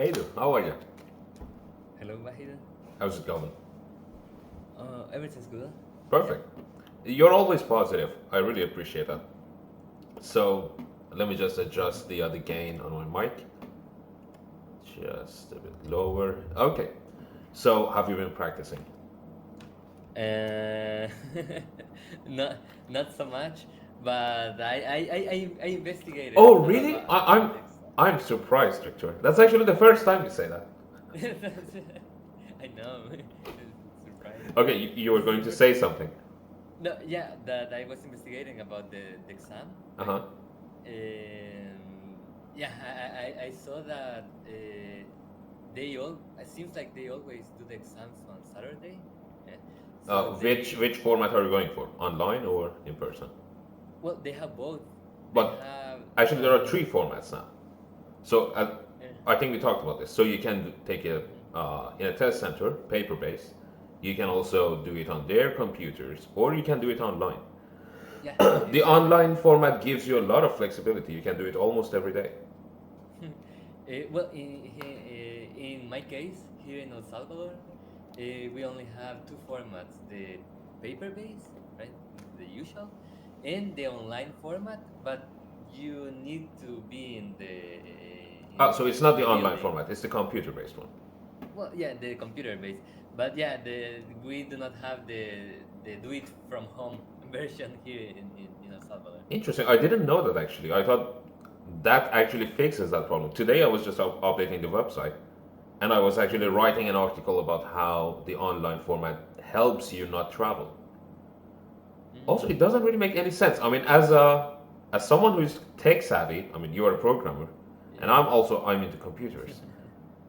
Hey there, how are you? Hello, Wahid. How's it going? Everything's good. Yeah. Perfect. You're always positive. I really appreciate that. So let me just adjust the gain on my mic. Just a bit lower. Okay. So have you been practicing? Uh, not not so much, but I investigated Oh, a lot really? about the exam. I'm surprised, Victor. That's actually the first time you say that. I know. It's surprising. Okay, you were going to say something. No, yeah, that I was investigating about the exam, Uh right? huh. Yeah, I saw that they all. It seems like they always do the exams on Saturday. Yeah. So Which format are you going for? Online or in person? well, they have both. They But have actually, there are three formats now. So yeah. I think we talked about this. So you can take it Mhm. in a test center, paper based. You can also do it on their computers, or you can do it online. Yeah, The exactly. online format gives you a lot of flexibility. You can do it almost every day. Well, in my case, here in El Salvador, we only have two formats: the paper-based, right, the usual, and the online format. But you need to be So it's in not the the online building. format; it's the computer-based one. Well, yeah, the computer-based. But yeah, we do not have the do it from home version here in El Salvador. Interesting. I didn't know that actually. I thought that actually fixes that problem. Today I was just updating the website, and I was actually Mhm. writing an article about how the online format helps you not travel. Also, it Mm. doesn't really make any sense. I mean, as someone who's tech savvy, I mean, you are a programmer, and Yeah. I'm into computers.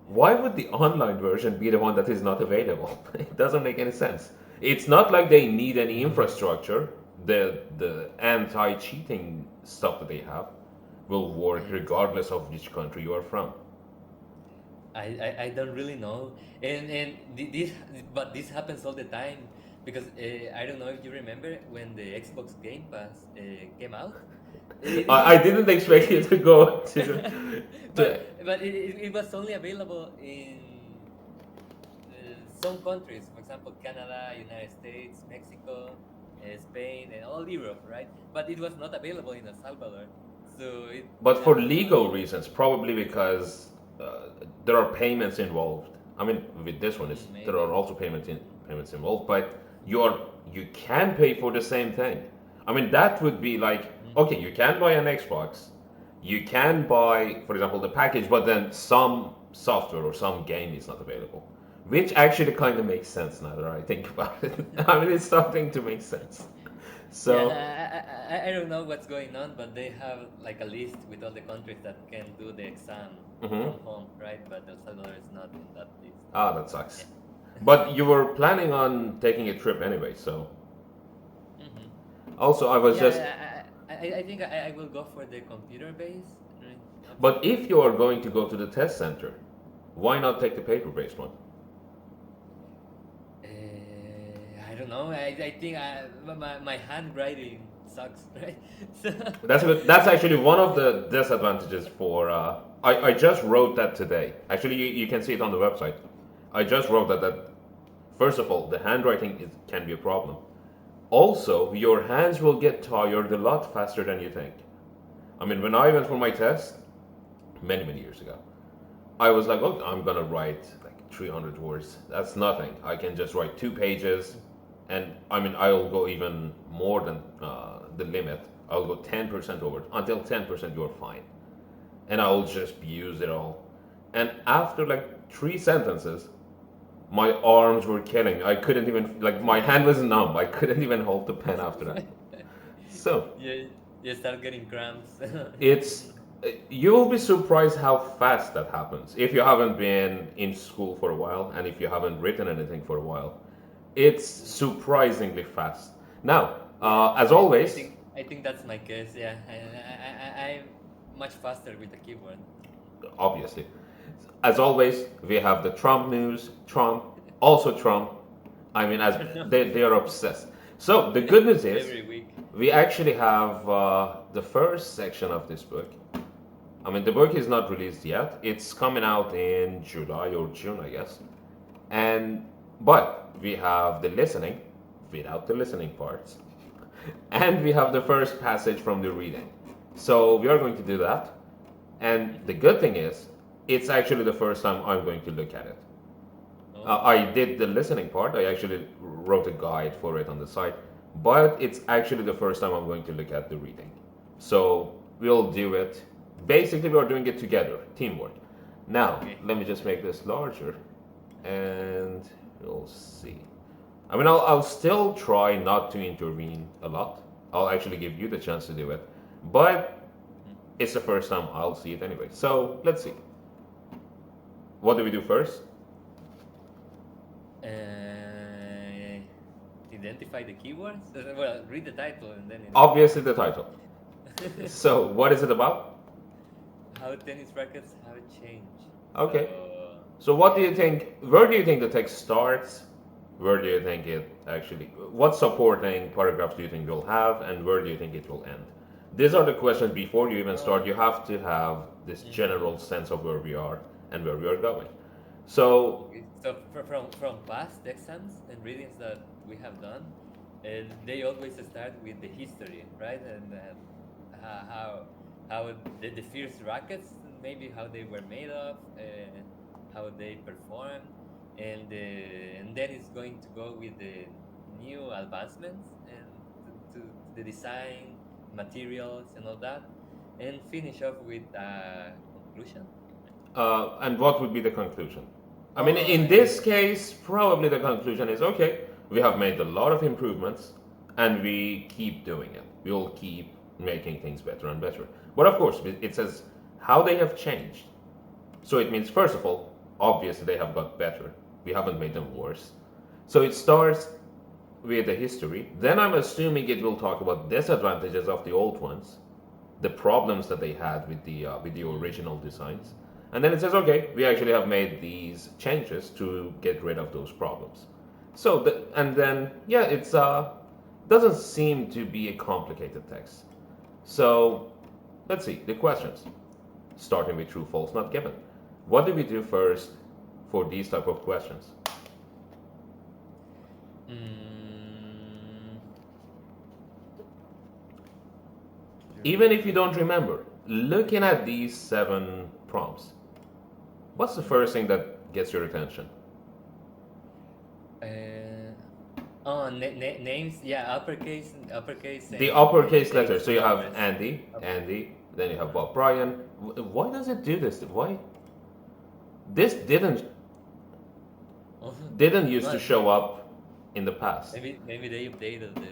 Why would the online version be the one that is not available? It doesn't make any sense. It's not like they need any infrastructure. The anti-cheating stuff that they have will work regardless Exactly. of which country you are from. I don't really know, this but this happens all the time because I don't know if you remember when the Xbox Game Pass came out. I didn't expect you to go to It was only available in some countries, for example, Canada, United States, Mexico, Spain, and all Europe, right? But it was not available in El Salvador, so but for legal reasons, probably because there are payments involved. I mean, with this one, there are maybe. also payments involved, but you can pay for the same thing. I mean, that would be like okay, you can buy an Xbox, you can buy, for example, the package, but then some software or some game is not available, which actually kind of makes sense now that I think about it. I mean, it's starting to make sense. Yeah, So. I don't know what's going on, but they have like a list with all the countries that can do the exam Mhm. from home, right? But El Salvador is not in that list. Ah, that Yeah. sucks. But you were planning on taking a trip anyway, so. Hmm. Also, I was just. I think I will go for the computer based right, option. But if you are going to go to the test center, why not take the paper based one? I don't know. I think my handwriting sucks, right? So That's actually one of the disadvantages for. I just wrote that today. Actually, you can see it on the website. I just wrote that first of all, the handwriting can be a problem. Also, your hands will get tired a lot faster than you think. I mean, when I went for my test many years ago, I was like, oh, I'm gonna write like 300 words. That's nothing. I can just write 2 pages, and I mean, I'll go even more than the limit. I'll go 10% over. Until 10%, you're fine, and I'll just use it all. And after like 3 sentences, my arms were killing me. I couldn't even like my hand was numb. I couldn't even hold the pen after that. So yeah, you start getting cramps. it's you'll be surprised how fast that happens if you haven't been in school for a while and if you haven't written anything for a while. It's surprisingly fast. Now, Yeah, as always, I think that's my case. Yeah, I'm much faster with the keyboard. obviously, as always, we have the Trump news. Trump, also Trump. I mean, as they are obsessed. So the good news is, Every week. we actually have the first section of this book. I mean, the book is not released yet. It's coming out in July or June, I guess. And but we have the listening without the listening parts, and we have the first passage from the reading. So we are going to do that. And the good thing is, it's actually the first time I'm going to look at it. Oh, I did the listening part. I actually wrote a guide for it on the site, but it's actually the first time I'm going to look at the reading. So we'll do it. Basically, we're doing it together, teamwork. Now, okay. let me just make this larger, and we'll see. I mean, I'll still try not to intervene a lot. I'll actually give you the chance to do it, but it's the first time I'll see it anyway. So let's see. What do we do first? Uh, Identify the keywords. Well, read the title and then Obviously, the title. So, what is it about? how tennis rackets have changed. Okay. So So, what do yeah. you think? Where do you think the text starts? Where do you think it actually? What supporting paragraphs do you think you'll have, and where do you think it will end? These are the questions before you even start. Oh. You have to have this Mm-hmm. general sense of where we are and where we are going. So, Okay. So from past exams and readings that we have done, they always start with the history, right? And how the first rackets, maybe how they were made of, how they performed, and then it's going to go with the new advancements and to the design, materials, and all that, and finish off with a conclusion. and what would be the conclusion? I mean, Oh, in this case, probably the conclusion is okay, we have made a lot of improvements and we keep doing it. We'll keep making things better and better. But of course, it says how they have changed. So it means, first of all, obviously they have got better. We haven't made them worse. So it starts with the history. Then I'm assuming it will talk about disadvantages of the old ones, the problems that they had with the mm, original designs, and then it says, okay, we actually have made these changes to get rid of those problems. So and then yeah, it's doesn't seem to be a complicated text. So let's see the questions, starting with true, false, not given. What do we do first for these type of questions? mm, Even if you true. don't remember, looking at these 7 prompts, what's the first thing that gets your attention? Uh, names, yeah, uppercase, The and uppercase letter. dates So and you have numbers. Andy, then you have Uh-huh. Bob Bryan. Why does it do this? Why this Oh, didn't used to well, show up in the past? maybe they updated the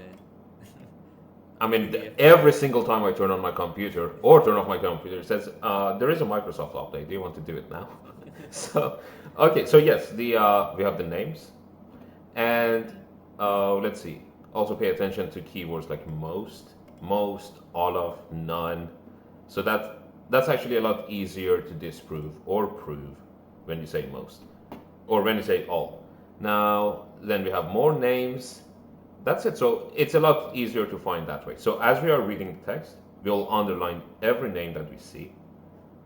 I the mean, PDF. every single time I turn on my computer or turn off my computer, it says there is a Microsoft update. Do you want to do it now? So, okay. So yes, the we have the names, and let's see. Also pay attention to keywords like most, all of, none. So that's actually a lot easier to disprove or prove when you say most or when you say all. Now then we have more names. That's it. So it's a lot easier to find that way. So as we are reading the text, we'll underline every name that we see.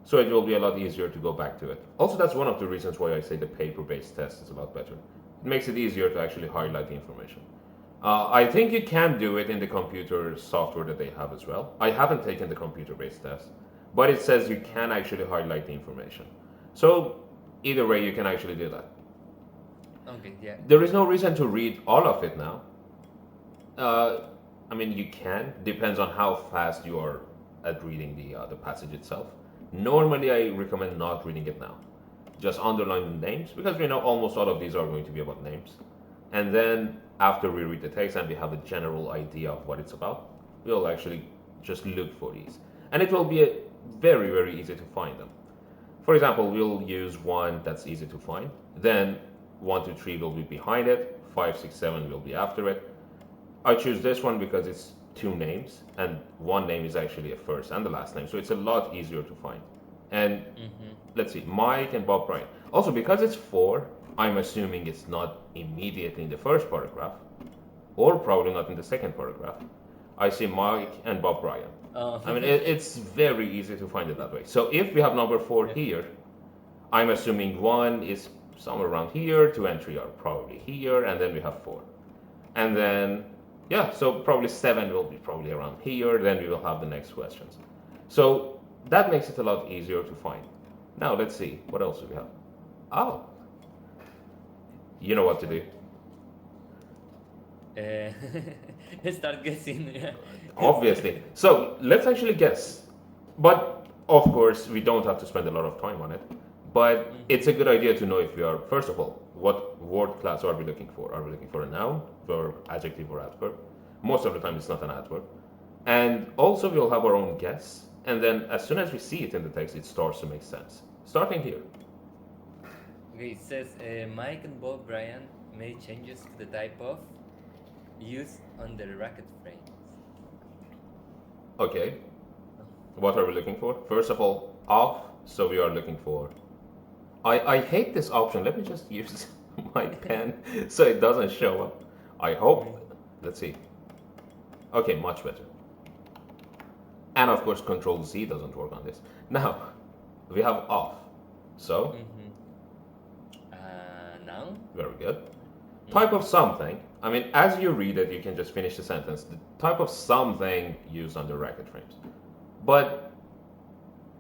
So it will be a lot easier to go back to it. Also, that's one of the reasons why I say the paper-based test is a lot better. It makes it easier to actually highlight the information. I think you can do it in the computer software that they have as well. I haven't taken the computer-based test, but it says you Oh, can actually highlight the information. So either way, you can actually do that. okay, yeah. There is no reason to read all of it now. Uh, I mean, you can. Depends on how fast you are at reading the passage itself. Normally, I recommend not reading it now. Just underline the names because we know almost all of these are going to be about names. And then after we read the text and we have a general idea of what it's about, we'll actually just look for these, and it will be very easy to find them. For example, we'll use one that's easy to find. Then 1, 2, 3 will be behind it. 5, 6, 7 will be after it. I choose this one because it's 2 names, and one name is actually a first and the last name, so it's a lot easier to find. And Mm-hmm. let's see, Mike and Bob Bryan. Also, because it's 4, I'm assuming it's not immediately in the first paragraph, or probably not in the second paragraph. I see Mike and Bob Bryan. Oh. I mean, it's very easy to find it that way. So if we have number four Yeah. here, I'm assuming one is somewhere around here, two and three are probably here, and then we have four. And then, yeah, so probably seven will be probably around here, then we will have the next questions. So that makes it a lot easier to find. Now let's see, what else do we have? Oh, you know what to do. Uh, start guessing. Yeah. Obviously. So let's actually guess. But of course, we don't have to spend a lot of time on it. But it's a good idea to know if we are, first of all, what word class are we looking for? Are we looking for a noun, verb, adjective, or adverb? Most of the time, it's not an adverb. And also, we'll have our own guess. And then, as soon as we see it in the text, it starts to make sense. Starting here. Okay, it says Mike and Bob Bryan made changes to the type of use on the racket frames. Okay. What are we looking for? First of all, off. So we are looking for. I hate this option. Let me just use my pen so it doesn't show up. I hope. Let's see. Okay, much better. And of course, Control Z doesn't work on this. Now, we have off. So, Noun? very good. Type of something. I mean, as you read it, you can just finish the sentence. The type of something used on the racket frames. But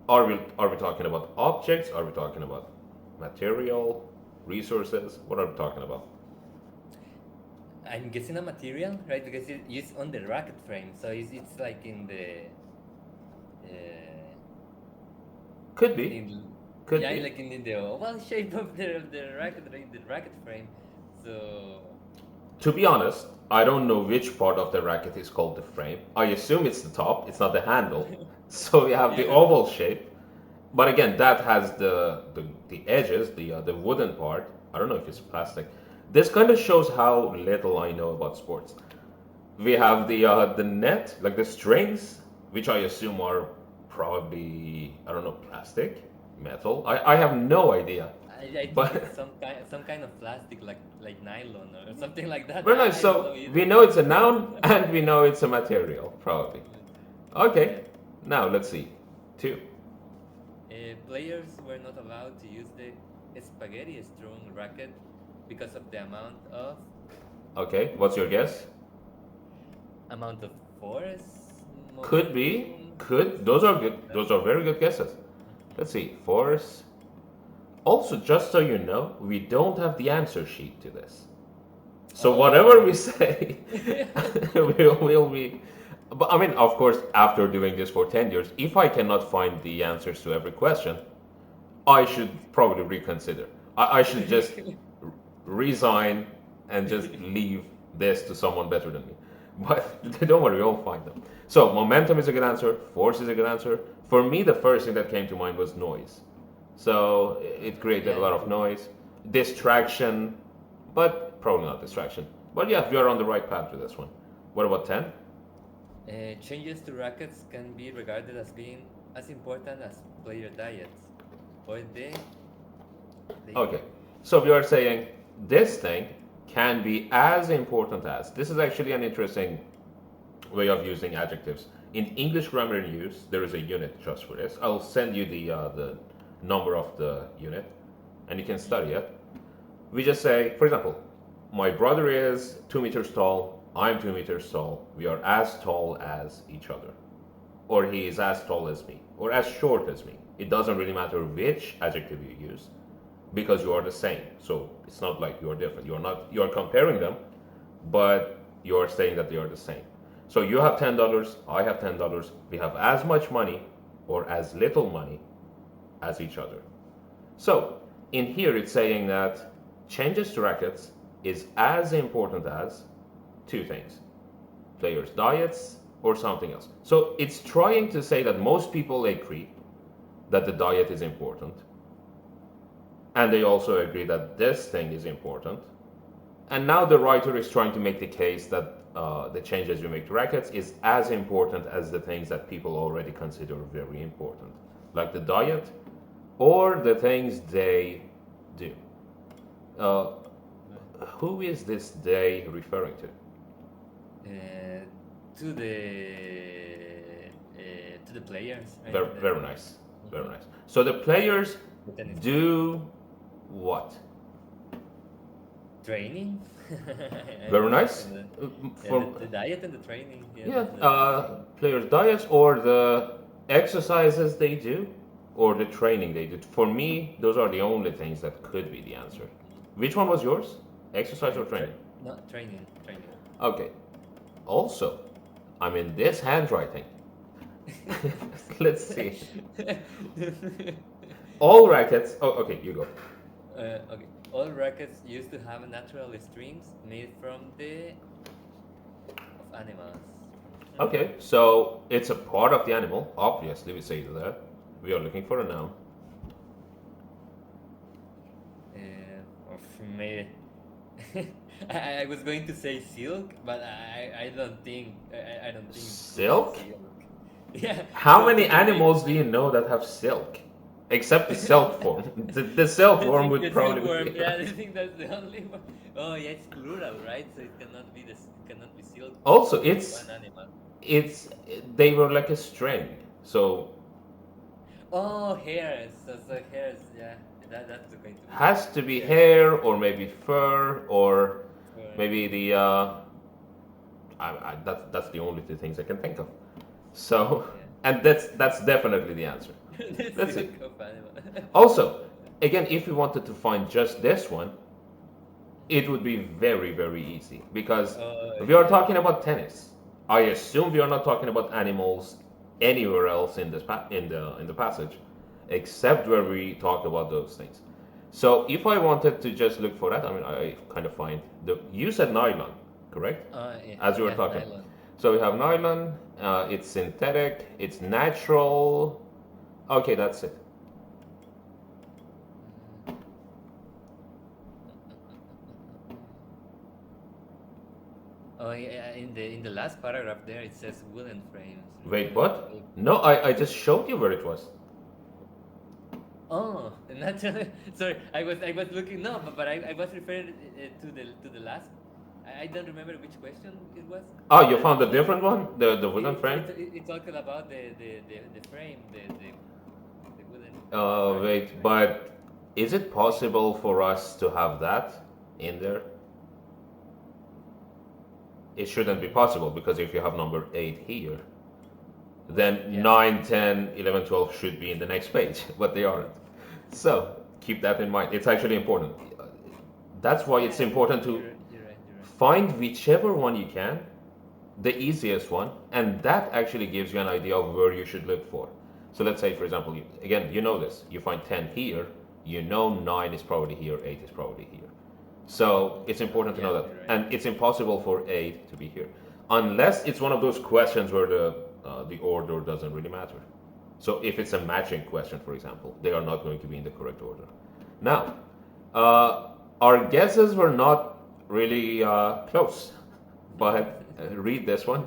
are we talking about objects? Are we talking about material, resources? What are we talking about? I'm guessing a material, right? Because it's used on the racket frame, so it's like in the Could be. in Could yeah, be. like in the oval shape of the racket frame. So To be honest, I don't know which part of the racket is called the frame. I assume it's the top, it's not the handle. So we have the yeah, oval shape. But again, that has the edges, the wooden part. I don't know if it's plastic. This kind of shows how little I know about sports. We have the net, like the strings, which I assume are probably, I don't know, plastic, metal. I have no idea. I think it's But some kind of plastic, like nylon or something like that. very nice. I don't know So we either. know it's a noun and we know it's a material, probably. Yeah. Okay, now let's see. Two. Players were not allowed to use the spaghetti strewn racket because of the Okay, what's your guess? amount of force, Could be. momentum, Could. Those are good. Those are very good guesses. Let's see. Force. Also, just so you know, we don't have the answer sheet to this. So whatever we Oh. say, will be. But I mean, of course, after doing this for 10 years, if I cannot find the answers to every question, I should probably reconsider. I should just resign and just leave this to someone better than me. But don't worry, we'll find them. So momentum is a good answer. Force is a good answer. For me, the first thing that came to mind was noise. So it created a Yeah. lot of noise, distraction, but probably not distraction. But yeah, we are on the right path with this one. What about 10? Changes to rackets can be regarded as being as important as player diets or they Okay, so we are saying this thing can be as important as. This is actually an interesting way of using adjectives. In English grammar in use, there is a unit just for this. I'll send you the number of the unit, and you can study it. We just say, for example, my brother is 2 meters tall. I'm 2 meters tall. We are as tall as each other, or he is as tall as me, or as short as me. It doesn't really matter which adjective you use because you are the same. So it's not like you are different. You are comparing them, but you are saying that they are the same. So you have $10, I have $10. We have as much money or as little money as each other. So in here it's saying that changes to rackets is as important as two things: players' diets or something else. So it's trying to say that most people agree that the diet is important, and they also agree that this thing is important. And now the writer is trying to make the case that the changes you make to rackets is as important as the things that people already consider very important, like the diet or the things they do. Uh, who is this they referring to? to the to the players, right? Very, very nice. Very nice. So the players The tennis do what? training. Very nice. And the, yeah, For the diet and the training. Yeah, yeah, that's the players' diets or the exercises they do or the training they do. For me, those are the only things that could be the answer. Which one was yours? Exercise or training? no training, training. Okay. Also, I'm in this handwriting. Let's see. All rackets. Oh, okay, you go. Okay. All rackets used to have natural strings made from the of animals. Okay, so it's a part of the animal. Obviously, we say that. We are looking for a noun. Of maybe I was going to say silk, but I don't think I don't think Silk? silk. Yeah, How silk many is a big. animals do you know that have silk? Except the silk form. The silk worm would The probably silkworm. be. Yeah, I think that's the only one. Oh yeah, it's plural, right? So it cannot be this. It cannot be silk Also, for one animal. it's they were like a string. So Oh, hairs. So hairs. Yeah, that's going to be has to be hair. hair or maybe fur or For maybe the that's the only two things I can think of. So yeah, and that's definitely the answer. the Let's see. silk of animal. Also, again, if we wanted to find just this one, it would be very, very easy because Oh we are yeah. talking about tennis. I assume we are not talking about animals anywhere else in this in the passage, except where we talk about those things. So if I wanted to just look for that, I mean, I kind of find the you said nylon, correct? Yeah, As we were yeah. talking. Nylon. So we have nylon. It's synthetic. It's natural. Okay, that's it. Oh yeah. In the last paragraph there, it says wooden frames Wait, referring to what? No, I just showed you where it was. Oh, natural. Sorry, I was looking. No, but I was referring to the last. I don't remember which question it was. Oh, you But found a different one? The wooden frame? it talked about the frame, the wooden part of the Wait, frame. but is it possible for us to have that in there? It shouldn't be possible because if you have number 8 here, then Yeah. 9, 10, 11, 12 should be in the next page, but they aren't. So keep that in mind. It's actually important. That's why it's Yeah, important to you're right. You're right. find whichever one you can, the easiest one, and that actually gives you an idea of where you should look for. So let's say, for example, again, you know this. You find 10 here, you know 9 is probably here, 8 is probably here. So it's important to know Yeah, that. you're right. And it's impossible for 8 to be here. Unless it's one of those questions where the order doesn't really matter. So if it's a matching question, for example, they are not going to be in the correct order. Now, our guesses were not really close, but read this one.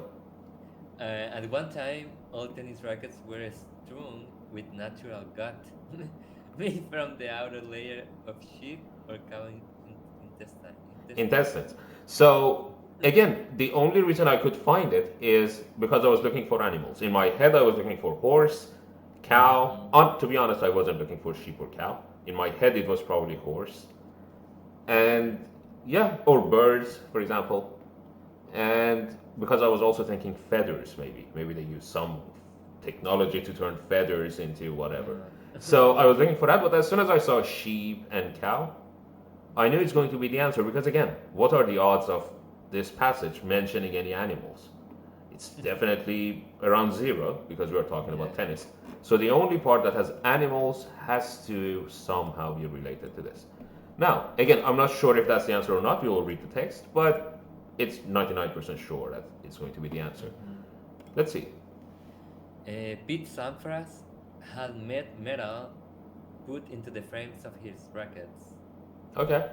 At one time, all tennis rackets were strewn with natural gut, made from the outer layer of sheep or cow intestine. Intestines. Intestines. So again, the only reason I could find it is because I was looking for animals. In my head, I was looking for horse, cow. Mm-hmm. To be honest, I wasn't looking for sheep or cow. In my head, it was probably horse, and yeah, or birds, for example. And because I was also thinking feathers, maybe they use some technology to turn feathers into whatever. So I was looking for that, but as soon as I saw sheep and cow, I knew it's going to be the answer because again, what are the odds of this passage mentioning any animals? It's definitely around zero because we are talking Yeah. about tennis. So the only part that has animals has to somehow be related to this. Now, again, I'm not sure if that's the answer or not. We will read the text, but it's 99% sure that it's going to be the answer. Mhm. Let's see. Pete Sampras had metal put into the frames of his rackets. Okay.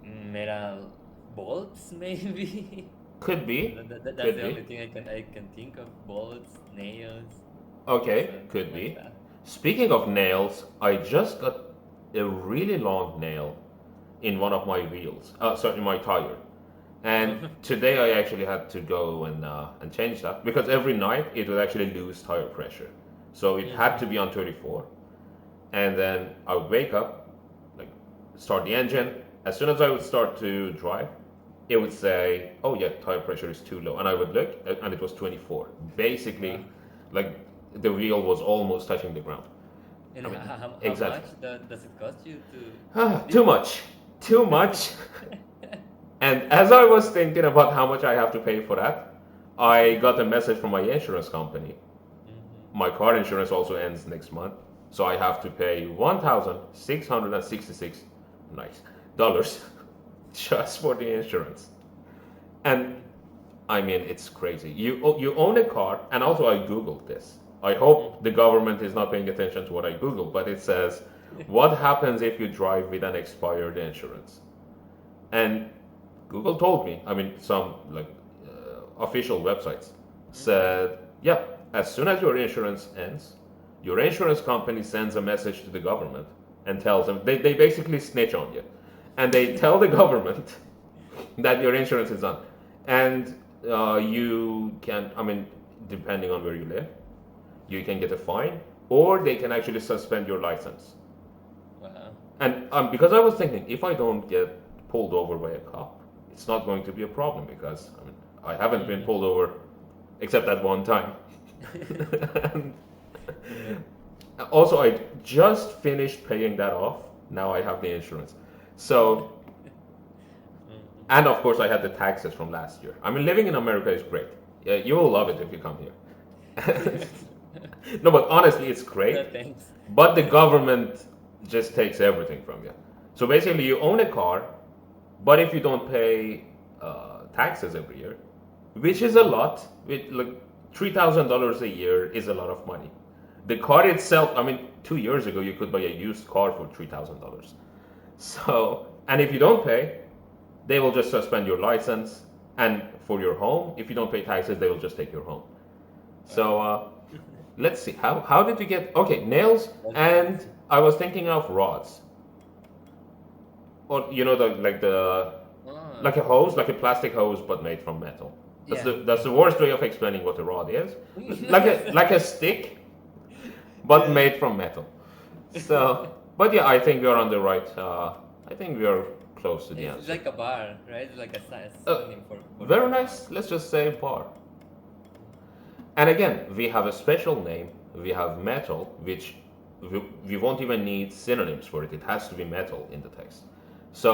Metal bolts, maybe. Could be. That's Could the only be. thing I can think of. Bolts, nails, Okay. something Could like be. that. Speaking of nails, I just got a really long nail in one of my wheels. Sorry, in my tire. And today I actually had to go and change that because every night it would actually lose tire pressure. So it had to be on 34. And then I would wake up, like start the engine. As soon as I would start to drive, it would say, "Oh yeah, tire pressure is too low," and I would look, and it was 24. Wow. Basically, like the wheel was almost touching the ground. And I mean, how exactly. much does it cost you to Too this? much, too much. And as I was thinking about how much I have to pay for that, I got a message from my insurance company. Hmm. My car insurance also ends next month, so I have to pay $1,666 nice dollars just for the insurance. And I mean, it's crazy. You own a car, and also I googled this. I hope the government is not paying attention to what I googled, but it says, "What happens if you drive with an expired insurance?" And Google told me. I mean, some like official websites said, "Yeah, as soon as your insurance ends, your insurance company sends a message to the government and tells them they basically snitch on you, and they tell the government that your insurance is done, and you can. I mean, depending on where you live, you can get a fine, or they can actually suspend your license." Wow. And because I was thinking, if I don't get pulled over by a cop, it's not going to be a problem because I mean I haven't been Hmm. pulled over except at one time. And Yeah. also, I just finished paying that off. Now I have the insurance. So, Mhm. and of course, I had the taxes from last year. I mean, living in America is great. Yeah, you will love it if you come here. No, but honestly, it's No, great. thanks. But the government just takes everything from you. So basically, you own a car, but if you don't pay taxes every year, which is a lot, like $3,000 a year is a lot of money. The car itself, I mean, 2 years ago you could buy a used car for $3,000. So, and if you don't pay, they will just suspend your license. And for your home, if you don't pay taxes, they will just take your home. So Wow. let's see, how did we get? Okay, nails, That's and crazy. I was thinking of rods, or the like a Oh, hose, like a plastic hose, but made from metal. That's yeah. the worst way of explaining what a rod is. Like a So- like a stick, but yeah. made from metal. So, but yeah, I think we are on the right. I think we are close to the It's answer. like a bar, right? It's like a Uh, synonym for Very a bar. nice. Let's just say bar. And again, we have a special name. We have metal, which we won't even need synonyms for it. It has to be metal in the text. So,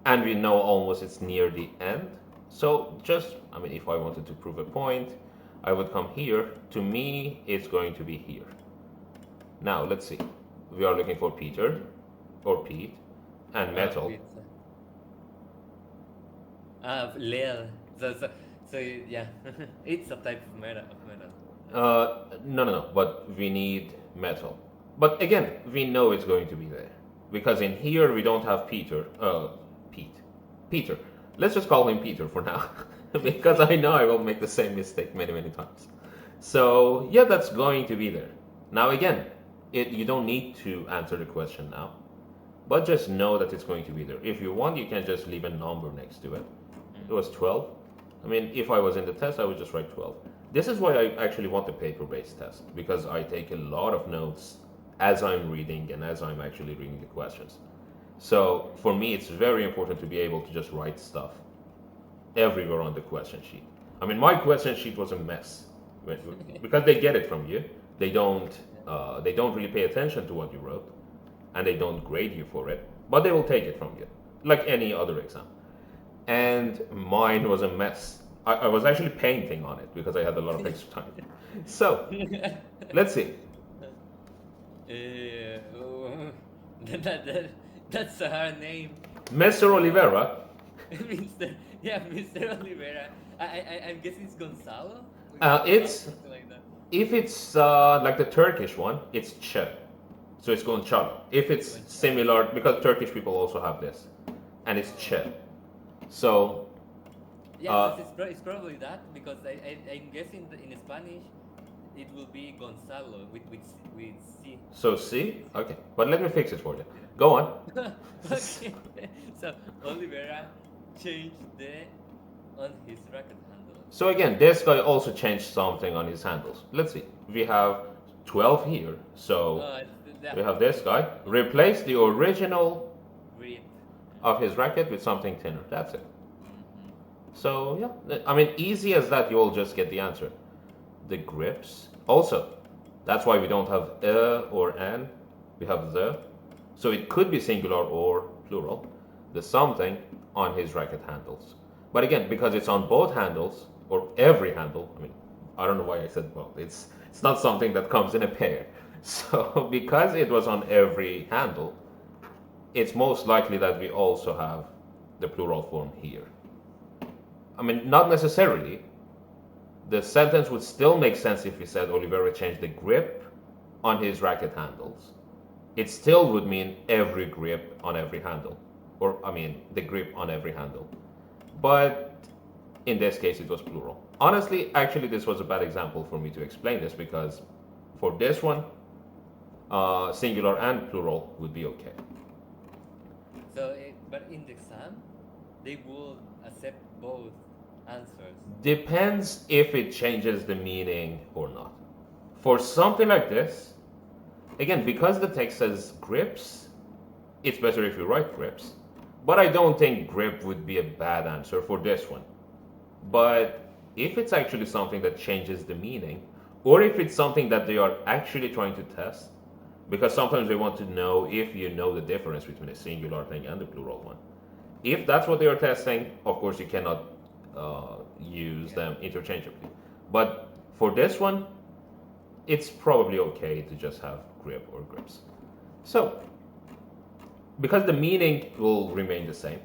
and we know almost it's near the end. So, just, I mean, if I wanted to prove a point, I would come here. To me, it's going to be here. Now, let's see. We are looking for Peter or Pete and metal. Pizza. Lil. So yeah, it's a type of metal. Of metal. No, no, no. But we need metal. But again, we know it's going to be there because in here we don't have Peter. Pete. Peter. Let's just call him Peter for now, because I know I will make the same mistake many, many times. So yeah, that's going to be there. Now again, you don't need to answer the question now, but just know that it's going to be there. If you want, you can just leave a number next to it. It was 12. I mean, if I was in the test, I would just write 12. This is why I actually want the paper-based test, because I take a lot of notes as I'm reading and as I'm actually reading the questions. So for me, it's very important to be able to just write stuff everywhere on the question sheet. I mean, my question sheet was a mess because they get it from you. They don't. They don't really pay attention to what you wrote, and they don't grade you for it. But they will take it from you, like any other exam. And mine was a mess. I was actually painting on it because I had a lot of extra time. So let's see. Oh, that's a hard name. Mr. Oliveira. Mr. Yeah, Mr. Oliveira. I'm guessing it's Gonzalo. Gonzalo, It's something like that. if it's like the Turkish one, it's Che. So it's Gonçalo. If it's Gonzalo. similar, because Turkish people also have this, and it's Oh. Che. So Yes, uh, it's probably that because I'm guessing that in Spanish it will be Gonzalo with C. so C. Okay, but let me fix it for you. Go on. Okay. So Oliveira changed the on his racket handle. So again, this guy also changed something on his handles. Let's see. We have 12 here. So we have this guy. Replace the original Grip. of his racket with something thinner. That's it. Mm-hmm. So yeah, I mean, easy as that, you will just get the answer. The grips. Also, that's why we don't have or an. We have the. So it could be singular or plural. The something on his racket handles. But again, because it's on both handles, or every handle, I mean, I don't know why I said both. It's not something that comes in a pair. So because it was on every handle, it's most likely that we also have the plural form here. I mean, not necessarily. The sentence would still make sense if we said Oliveira changed the grip on his racket handles. It still would mean every grip on every handle. Or, I mean, the grip on every handle. But in this case, it was plural. Honestly, actually, this was a bad example for me to explain this because for this one, singular and plural would be okay. So, but in the exam, they will accept both answers. Depends if it changes the meaning or not. For something like this, again, because the text says grips, it's better if you write grips. But I don't think grip would be a bad answer for this one. But if it's actually something that changes the meaning, or if it's something that they are actually trying to test, because sometimes they want to know if you know the difference between a singular thing and the plural one. If that's what they are testing, of course you cannot use them interchangeably. But for this one, it's probably okay to just have grip or grips. So, because the meaning will remain the same,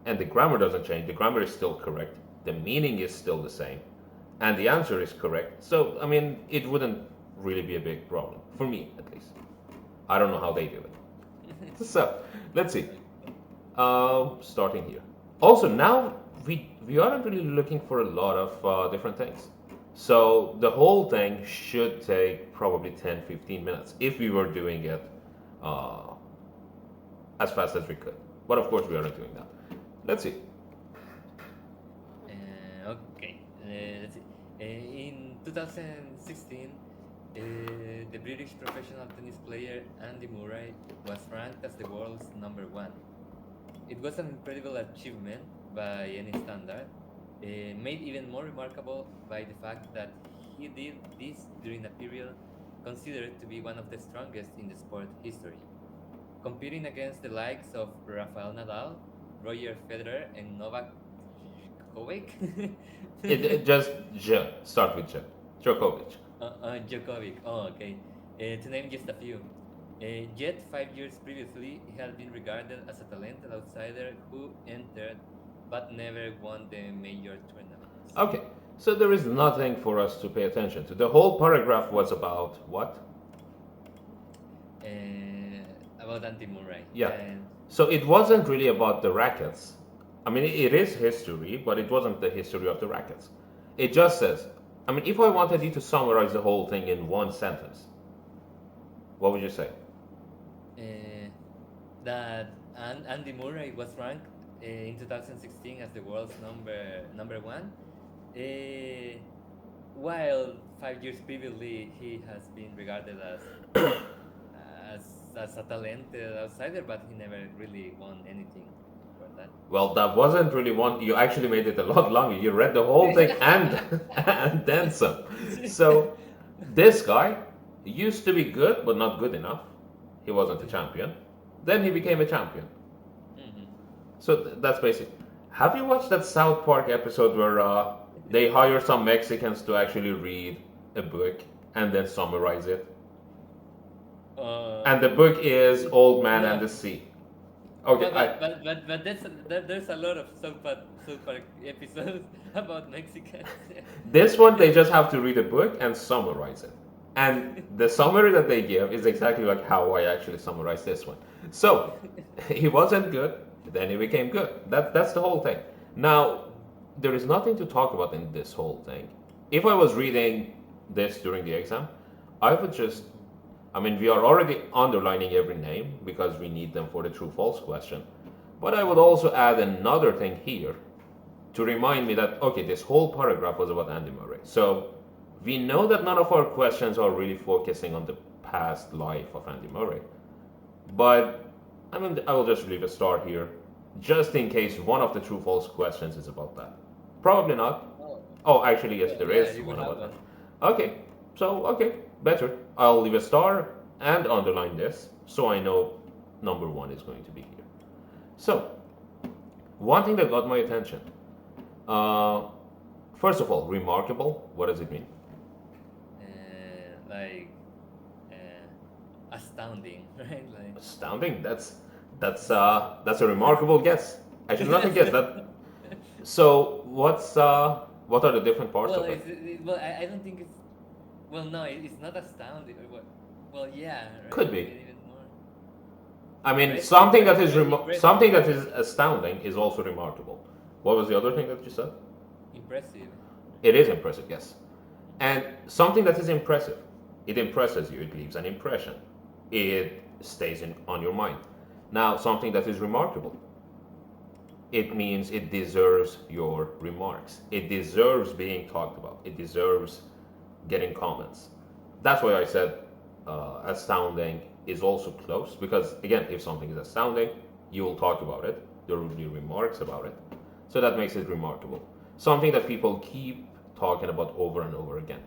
and the grammar doesn't change, the grammar is still correct, the meaning is still the same, and the answer is correct. So, I mean, it wouldn't really be a big problem, for me at least. I don't know how they do it. So, let's see. Starting here. Also, now we aren't really looking for a lot of different things. So the whole thing should take probably 10-15 minutes if we were doing it uh, as fast as we could. But of course, we aren't doing that. Let's see. Okay, let's see. In 2016, the British professional tennis player Andy Murray was ranked as the world's number one. It was an incredible achievement by any standard, made even more remarkable by the fact that he did this during a period considered to be one of the strongest in the sport history, competing against the likes of Rafael Nadal, Roger Federer, and Novak Djokovic. Just start with Djokovic. Djokovic. Oh, okay. To name just a few. Yet, 5 years previously, he had been regarded as a talented outsider who entered but never won the major tournaments. Okay, so there is nothing for us to pay attention to. The whole paragraph was about what? About Andy Murray. Yeah. So it wasn't really about the rackets. I mean, it is history, but it wasn't the history of the rackets. It just says, I mean, if I wanted you to summarize the whole thing in one sentence, what would you say? That Andy Murray was ranked in 2016 as the world's number one, while 5 years previously he has been regarded as a talented outsider, but he never really won anything for that. Well, that wasn't really one. You actually made it a lot longer. You read the whole thing and then some. So this guy used to be good, but not good enough. He wasn't a champion. Then he became a champion. Mm-hmm. So that's basic. Have you watched that South Park episode where they hire some Mexicans to actually read a book and then summarize it? And the book is Old Man and the Sea. Okay, but there's a lot of South Park episodes about Mexicans. This one they just have to read a book and summarize it. And the summary that they give is exactly like how I actually summarized this one. So he wasn't good, then he became good. That's the whole thing. Now, there is nothing to talk about in this whole thing. If I was reading this during the exam, I would just, I mean, we are already underlining every name because we need them for the true false question. But I would also add another thing here to remind me that, okay, this whole paragraph was about Andy Murray. So we know that none of our questions are really focusing on the past life of Andy Murray. But I mean, I will just leave a star here, just in case one of the true false questions is about that. Probably not. Oh, Oh, actually, yes, well, there yeah, is you one could have about one. that. Okay, so, okay, better. I'll leave a star and underline this so I know number one is going to be here. So, one thing that got my attention. Uh, First of all, remarkable. What does it mean? Like astounding, right? Like Astounding. That's a remarkable guess. Actually, not a yes. guess. That. So, what are the different parts Well, of it? well, I don't think it's well. No, it's not astounding. Well, yeah, right. Could be. Even more. I mean, But it's impressive, right? Impressive, something that is astounding is also remarkable. What was the other thing that you said? impressive. It is impressive, yes. And something that is impressive, it impresses you. It leaves an impression. It stays on your mind. Now, something that is remarkable, it means it deserves your remarks. It deserves being talked about. It deserves getting comments. That's why I said astounding is also close because, again, if something is astounding, you will talk about it. There will be remarks about it. So that makes it remarkable. Something that people keep talking about over and over again.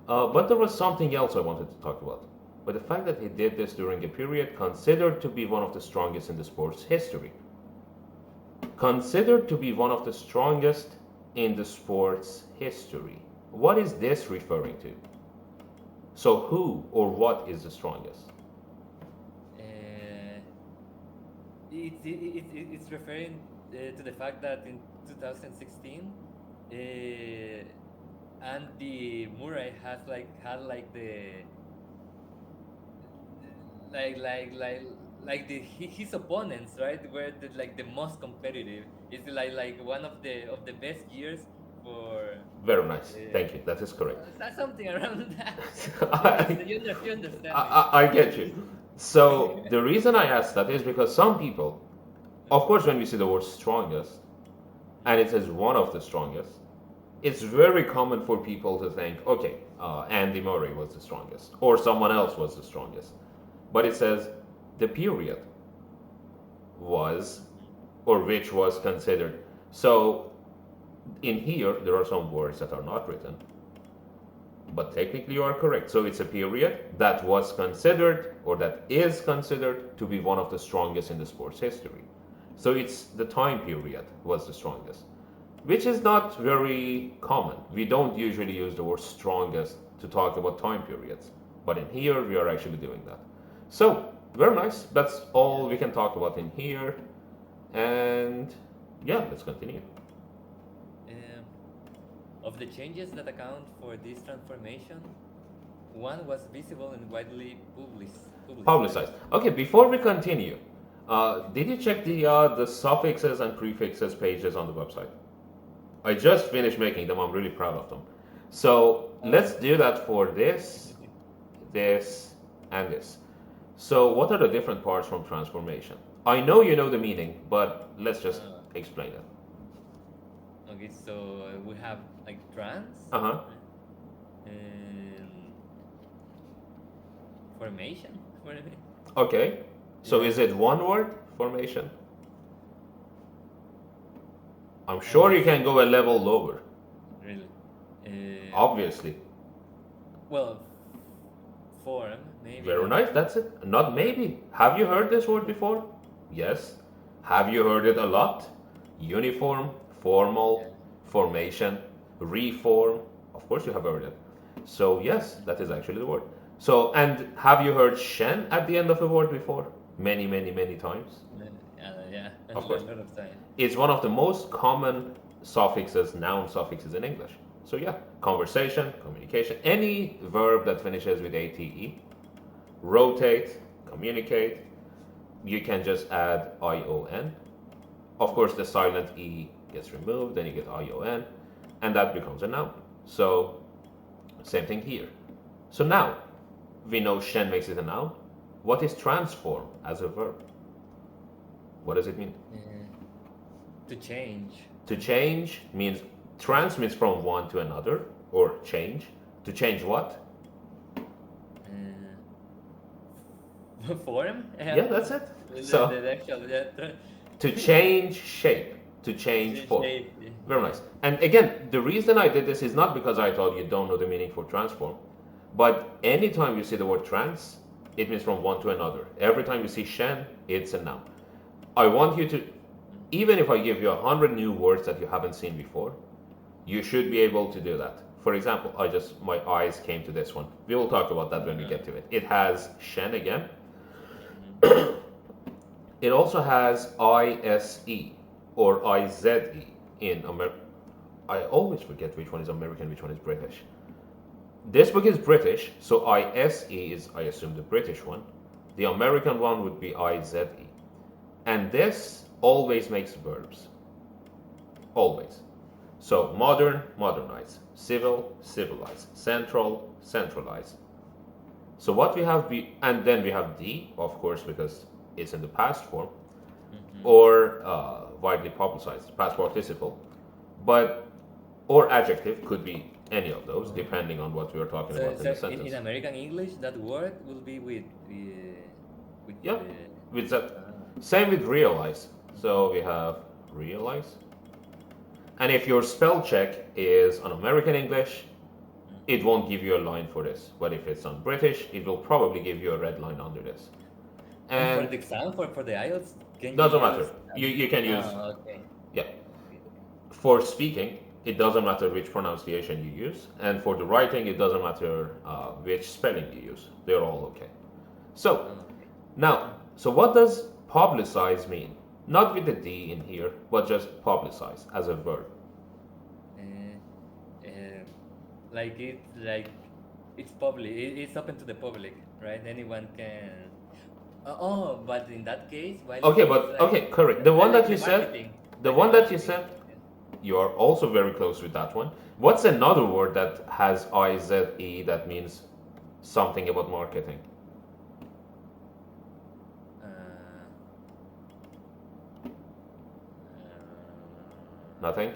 But there was something else I wanted to talk about. But the fact that he did this during a period considered to be one of the strongest in the sport's history. Considered to be one of the strongest in the sport's history. What is this referring to? So, who or what is the strongest? Uh, it's referring to the fact that in 2016, Andy Murray has had like the like his opponents, right, were like the most competitive. It's like one of the best years for Very nice. Thank you. That is correct. something around that. You I, understand? You understand me? I get you. So, the reason I asked that is because some people, of course, when we see the word strongest, and it says one of the strongest, it's very common for people to think, okay, Andy Murray was the strongest, or someone else was the strongest. But it says the period was, or which was considered. So in here, there are some words that are not written, but technically you are correct. So it's a period that was considered, or that is considered to be one of the strongest in the sport's history. So it's the time period was the strongest, which is not very common. We don't usually use the word strongest to talk about time periods, but in here we are actually doing that. So, very nice. That's all we can talk about in here. And yeah, let's continue. Um, of the changes that account for this transformation, one was visible and widely publicized. Publicized. Okay, before we continue, did you check the suffixes and prefixes pages on the website? I just finished making them. I'm really proud of them. So let's do that for this, this, and this. So what are the different parts from transformation? I know you know the meaning, but let's just Uh, explain it. okay, so we have like trans, Uh huh. right? And formation, formation. Okay. So Yeah, is it one word, formation? I'm I sure you guess can go a level lower. really. Uh, Obviously. well, form maybe Very no. nice. That's it. Not maybe. Have you heard this word before? Yes. Have you heard it a lot? Uniform, Yeah. formal, formation, reform. Of course you have heard it. So yes, that is actually the word. So and have you heard shen at the end of a word before? Many, many, many times. Yeah, a Of course. lot of time. It's one of the most common suffixes, noun suffixes in English. So yeah, conversation, communication, any verb that finishes with ate, rotate, communicate, you can just add ion. Of course, the silent e gets removed, then you get ion, and that becomes a noun. So same thing here. So now we know shen makes it a noun. What is transform as a verb? What does it mean? To change. To change means trans means from one to another or change. To change what? Form? Yeah, that's it. So The actual, yeah, to change shape, to change form. shape. Yeah, Very yeah. nice. And again, the reason I did this is not because I thought you don't know the meaning for transform, but anytime you see the word trans, it means from one to another. Every time you see shen, it's a noun. I want you to, even if I give you 100 new words that you haven't seen before, you should be able to do that. For example, my eyes came to this one. We will talk about that when we get to it. It has shen again. Mhm. It also has ISE or IZE in America. I always forget which one is American, which one is British. This book is British, so ISE is, I assume, the British one. The American one would be IZE. And this always makes verbs. Always. So modern, modernize. Civil, civilize. Central, centralize. So what we have, and then we have D, of course, because it's in the past form, Mhm. or widely publicized, past participle. But, or adjective could be any of those, depending on what we are talking So, about in the in sentence. American English, that word will be with Yeah, the. with that. Ah. Same with realize. So we Mhm. have realize. And if your spell check is on American English, it Mhm. won't give you a line for this. But if it's on British, it will probably give you a red line under this. And for And the exam, for the IELTS, can you doesn't matter. use? You can use, Okay. yeah. Okay. For speaking, it doesn't matter which pronunciation you use. And for the writing, it doesn't matter which spelling you use. They're all okay. So, Okay. now, so what does publicize mean? Not with the D in here, but just publicize as a verb. Uh, uh, like it's public. It's open to the public, right? Anyone can. Oh, but in that case, Okay, widely is but okay, correct. like the marketing, The like the one that you marketing. said, you are also very close with that one. What's another word that has IZE that means something about marketing? Uh, Nothing?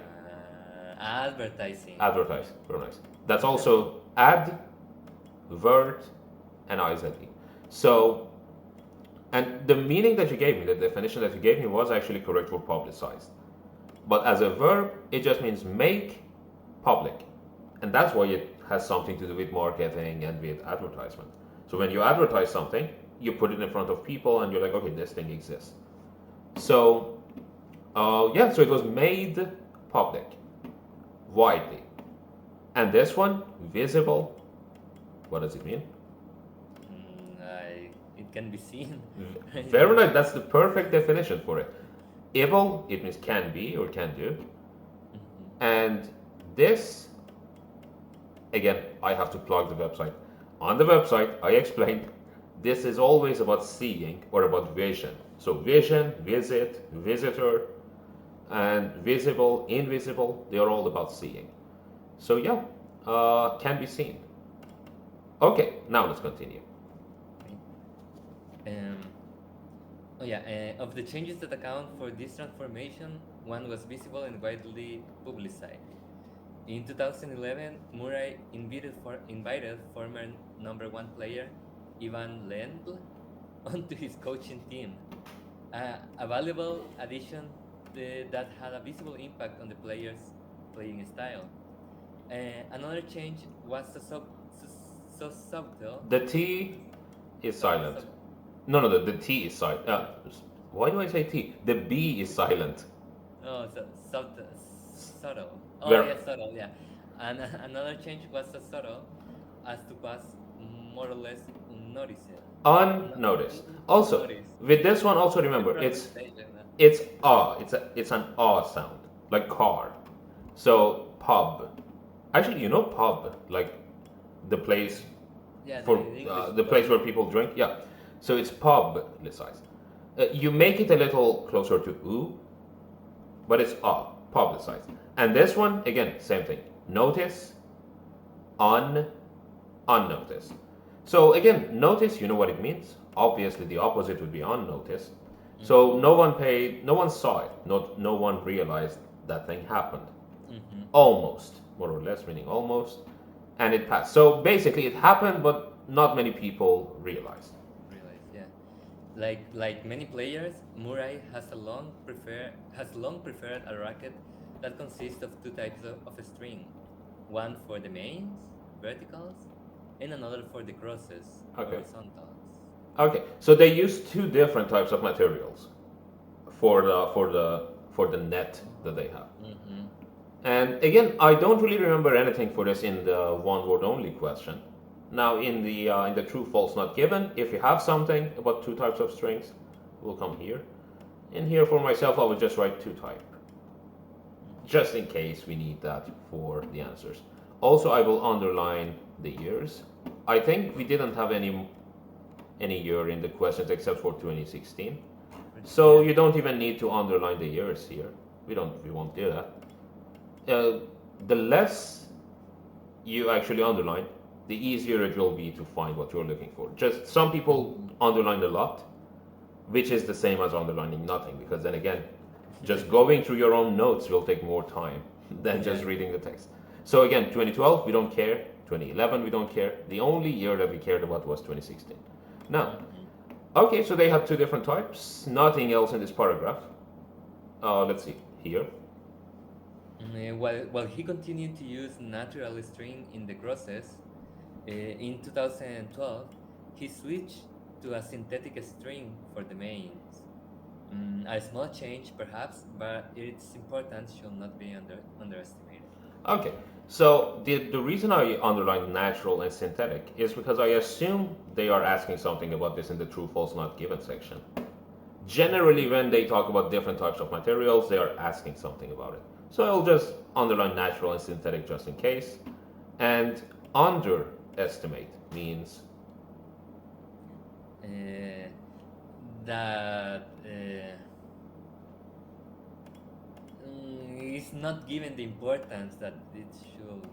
Advertising. Advertise. Very nice. That's also ad, vert, and IZE. So, and the meaning that you gave me, the definition that you gave me was actually correct for publicized. But as a verb, it just means make public. And that's why it has something to do with marketing and with advertisement. So when you advertise something, you put it in front of people and you're like, okay, this thing exists. So, yeah, so it was made public, widely. And this one, visible, what does it mean? It can be seen. Very nice, that's the perfect definition for it. Able, it means can be or can do. And this, again, I have to plug the website. On the website, I explained this is always about seeing or about vision. So vision, visit, visitor, and visible, invisible, they are all about seeing. So yeah, can be seen. Okay, now let's continue. Okay. Um, oh yeah, of the changes that account for this transformation, one was visible and widely publicized. In 2011, Murray invited former number one player Ivan Lendl onto his coaching team, a valuable addition that had a visible impact on the player's playing style. Another change was so subtle. The T is So, silent. No, no, the T is silent. Why do I say T? The B is silent. oh, subtle. Oh, Where yeah, subtle. Yeah, and another change was so subtle as to pass more or less unnoticed. unnoticed. Also, Unnoticed. with this one, also Good remember pronunciation. it's ah. It's an ah sound like car. So pub. Actually, you know pub like the place Yeah, for the English the pub. place where people drink. Yeah. So it's publicized. You make it a little closer to oo, but it's publicized. And this one again, same thing. Notice, un, unnoticed. So again, notice, you know what it means. Obviously, the opposite would be unnoticed. So Mm-hmm. no one saw it. No one realized that thing happened. Mm-hmm. Almost, more or less, meaning almost, and it passed. So basically, it happened, but not many people realized. Realize, yeah. Like many players, Murray has long preferred a racket that consists of two types of string, one for the mains, verticals, and another for the crosses, Okay. horizontals. Okay. So they use two different types of materials for the net that they have. Mm-hmm. And again, I don't really remember anything for this in the one word only question. Now, in the true false not given, if you have something about two types of strings, we'll come here. In here for myself, I would just write two type, just in case we need that for the answers. Also, I will underline the years. I think we didn't have any year in the questions except for 2016. So Yeah. you don't even need to underline the years here. We won't do that. Uh, the less you actually underline, the easier it will be to find what you're looking for. Just some people Mm-hmm. underline a lot, which is the same as underlining nothing, because then again, just going through your own notes will take more time than Yeah. just reading the text. So again, 2012, we don't care. 2011, we don't care. The only year that we cared about was 2016. Now, Mm-hmm. okay, so they have two different types. Nothing else in this paragraph. Let's see here. While he continued to use natural string in the crosses, in 2012, he switched to a synthetic string for the mains. A small change, perhaps, but its importance should not be underestimated. Okay, so the reason I underline natural and synthetic is because I assume they are asking something about this in the true false not given section. Generally, when they talk about different types of materials, they are asking something about it. So I'll just underline natural and synthetic just in case. And underestimate means Uh, that is not given the importance that it should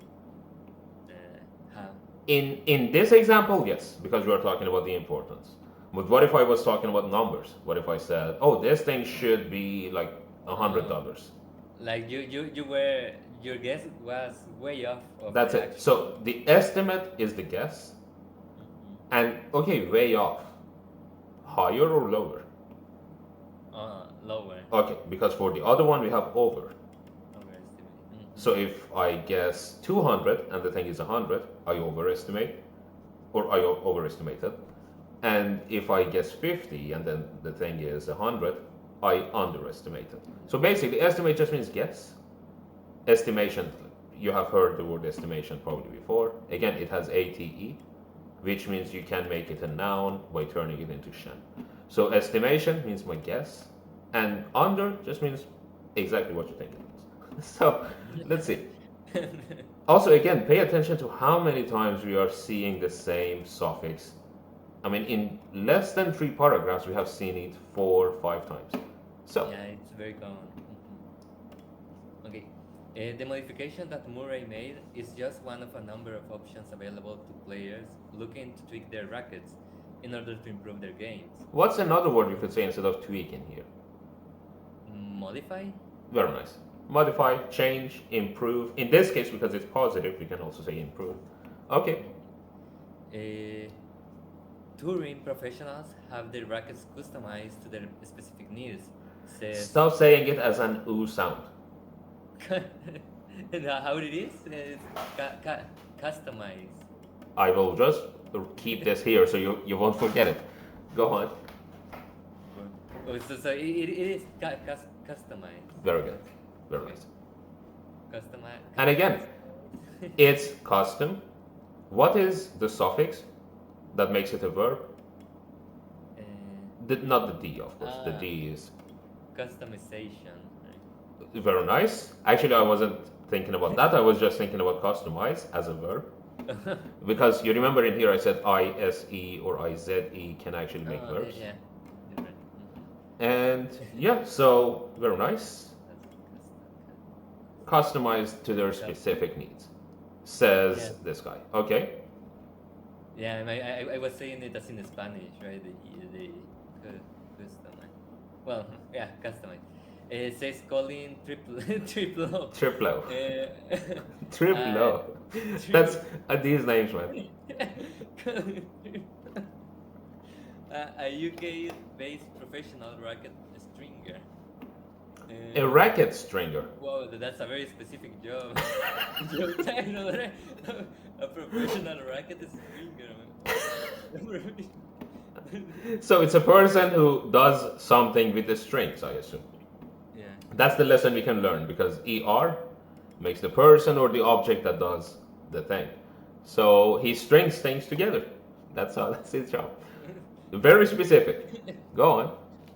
have. in this example, yes, because we are talking about the importance. But what if I was talking about numbers? What if I said, oh, this thing should be like Uh, $100? like you were your guess was way off of That's the it. actual. So the estimate is the guess, Mhm. and okay, way off, higher or lower? Lower. Okay, because for the other one we have over. Overestimate. So if I guess 200 and the thing is 100, I overestimate, or I overestimated. And if I guess 50 and then the thing is 100, I underestimated. So basically, estimate just means guess. Estimation, you have heard the word estimation probably before. Again, it has ate, which means you can make it a noun by turning it into shen. So estimation means my guess, and under just means exactly what you think it means. So let's see. Also, again, pay attention to how many times we are seeing the same suffix. I mean, in less than 3 paragraphs, we have seen it 4 or 5 times. So, Yeah, it's very common. Okay. The modification that Murray made is just one of a number of options available to players looking to tweak their rackets in order to improve their games. what's another word you could say instead of tweak in here? Modify? Very nice. Modify, change, improve. In this case, because it's positive, we can also say improve. Okay. Uh, Touring professionals have their rackets customized to their specific needs, says. Stop saying it as an oo sound. And how it is? It's customized. I will just keep this here so you won't forget it. Go on. Oh, so it is customized. Very good. Very Okay. nice. Customized. And again, it's custom. What is the suffix that makes it a verb? Uh, Not the D, of course. The ah, D is customization. very nice. Actually, I wasn't thinking about that. I was just thinking about customize as a verb. Right? Because you remember in here I said ISE or IZE can actually make Oh, verbs. yeah. You're right. And yeah, so very nice. That's Customized to their custom. specific needs, Yeah. says this guy. Okay. Yeah, I was saying it as in Spanish, right? The customize. Well, yeah, customize. Says calling triple triple. Triplo. Uh, Triplo. That's triple. these names, man. Calling a UK-based professional racket stringer. A Uh, racket stringer. wow, that's a very specific job. Job title, right? A professional racket stringer, man. So it's a person who does something with the strings, I assume. Yeah. That's the lesson we can learn because ER makes the person or the object that does the thing. So he strings things together. That's how that's his job. Very specific. Go on.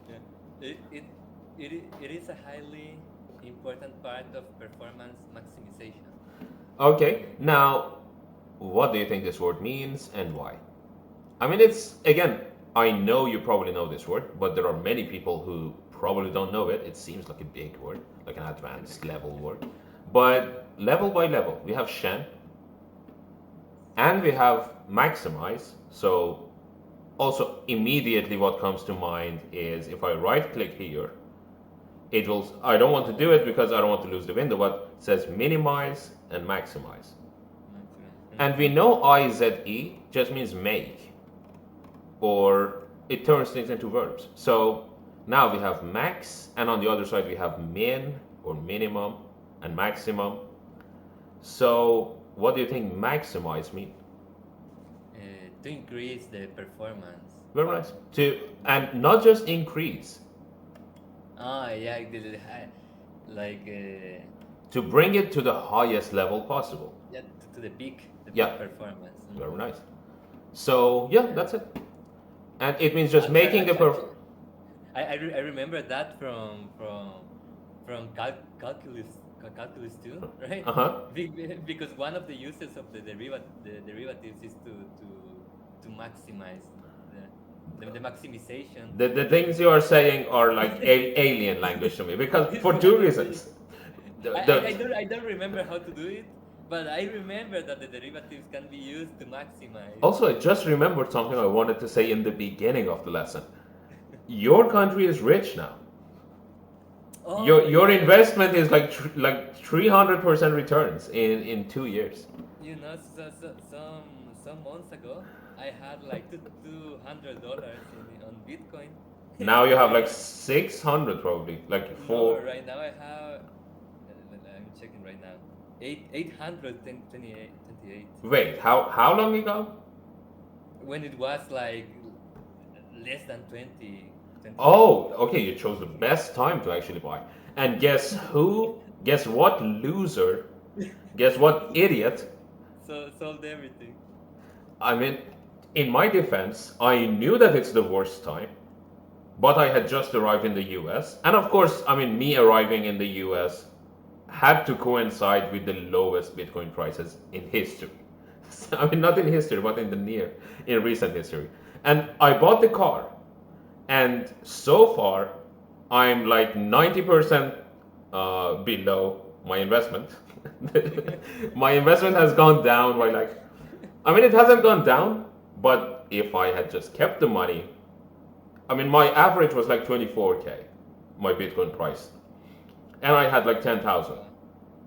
Yeah. It is a highly important part of performance maximization. Okay, now what do you think this word means and why? I mean, it's again, I know you probably know this word, but there are many people who probably don't know it. It seems like a big word, like an advanced level word. But level by level, we have Shen and we have maximize. So also immediately what comes to mind is if I right click here, it will, I don't want to do it because I don't want to lose the window, but it says minimize and maximize. Maximum. And we know IZE just means make, or it turns things into verbs. So now we have max, and on the other side we have min or minimum and maximum. So what do you think maximize mean? To increase the performance. Very nice. To and not just increase, Ah, yeah, like to bring it to the highest level possible. yeah, to the peak Yeah, performance. very nice. So yeah, that's it. And it means just Actually, making the actually, I remember that from calculus too, right? uh-huh. Because one of the uses of the derivatives is to maximize the maximization. The things you are saying are like alien language to me because for two reasons. I don't remember how to do it, but I remember that the derivatives can be used to maximize. Also, I just remembered something I wanted to say in the beginning of the lesson. Your country is rich now. Oh Your yeah, investment is like 300% returns in 2 years. you know, some months ago, I had like $200 in on Bitcoin. Now you have like 600 probably, like No, four. right now I have. I'm checking right now. 828. Wait, how long ago? When it was like less than 20. Oh, okay, you chose the best time to actually buy. And guess who? Guess what loser? Guess what idiot? So sold everything. I mean, in my defense, I knew that it's the worst time, but I had just arrived in the US. And of course, I mean, me arriving in the US had to coincide with the lowest Bitcoin prices in history. I mean, not in history, but in recent history. And I bought the car, and so far, I'm like 90% below my investment. My investment has gone down by like, I mean, it hasn't gone down, but if I had just kept the money, I mean, my average was like 24K, my Bitcoin price, and I had like 10,000, Wow.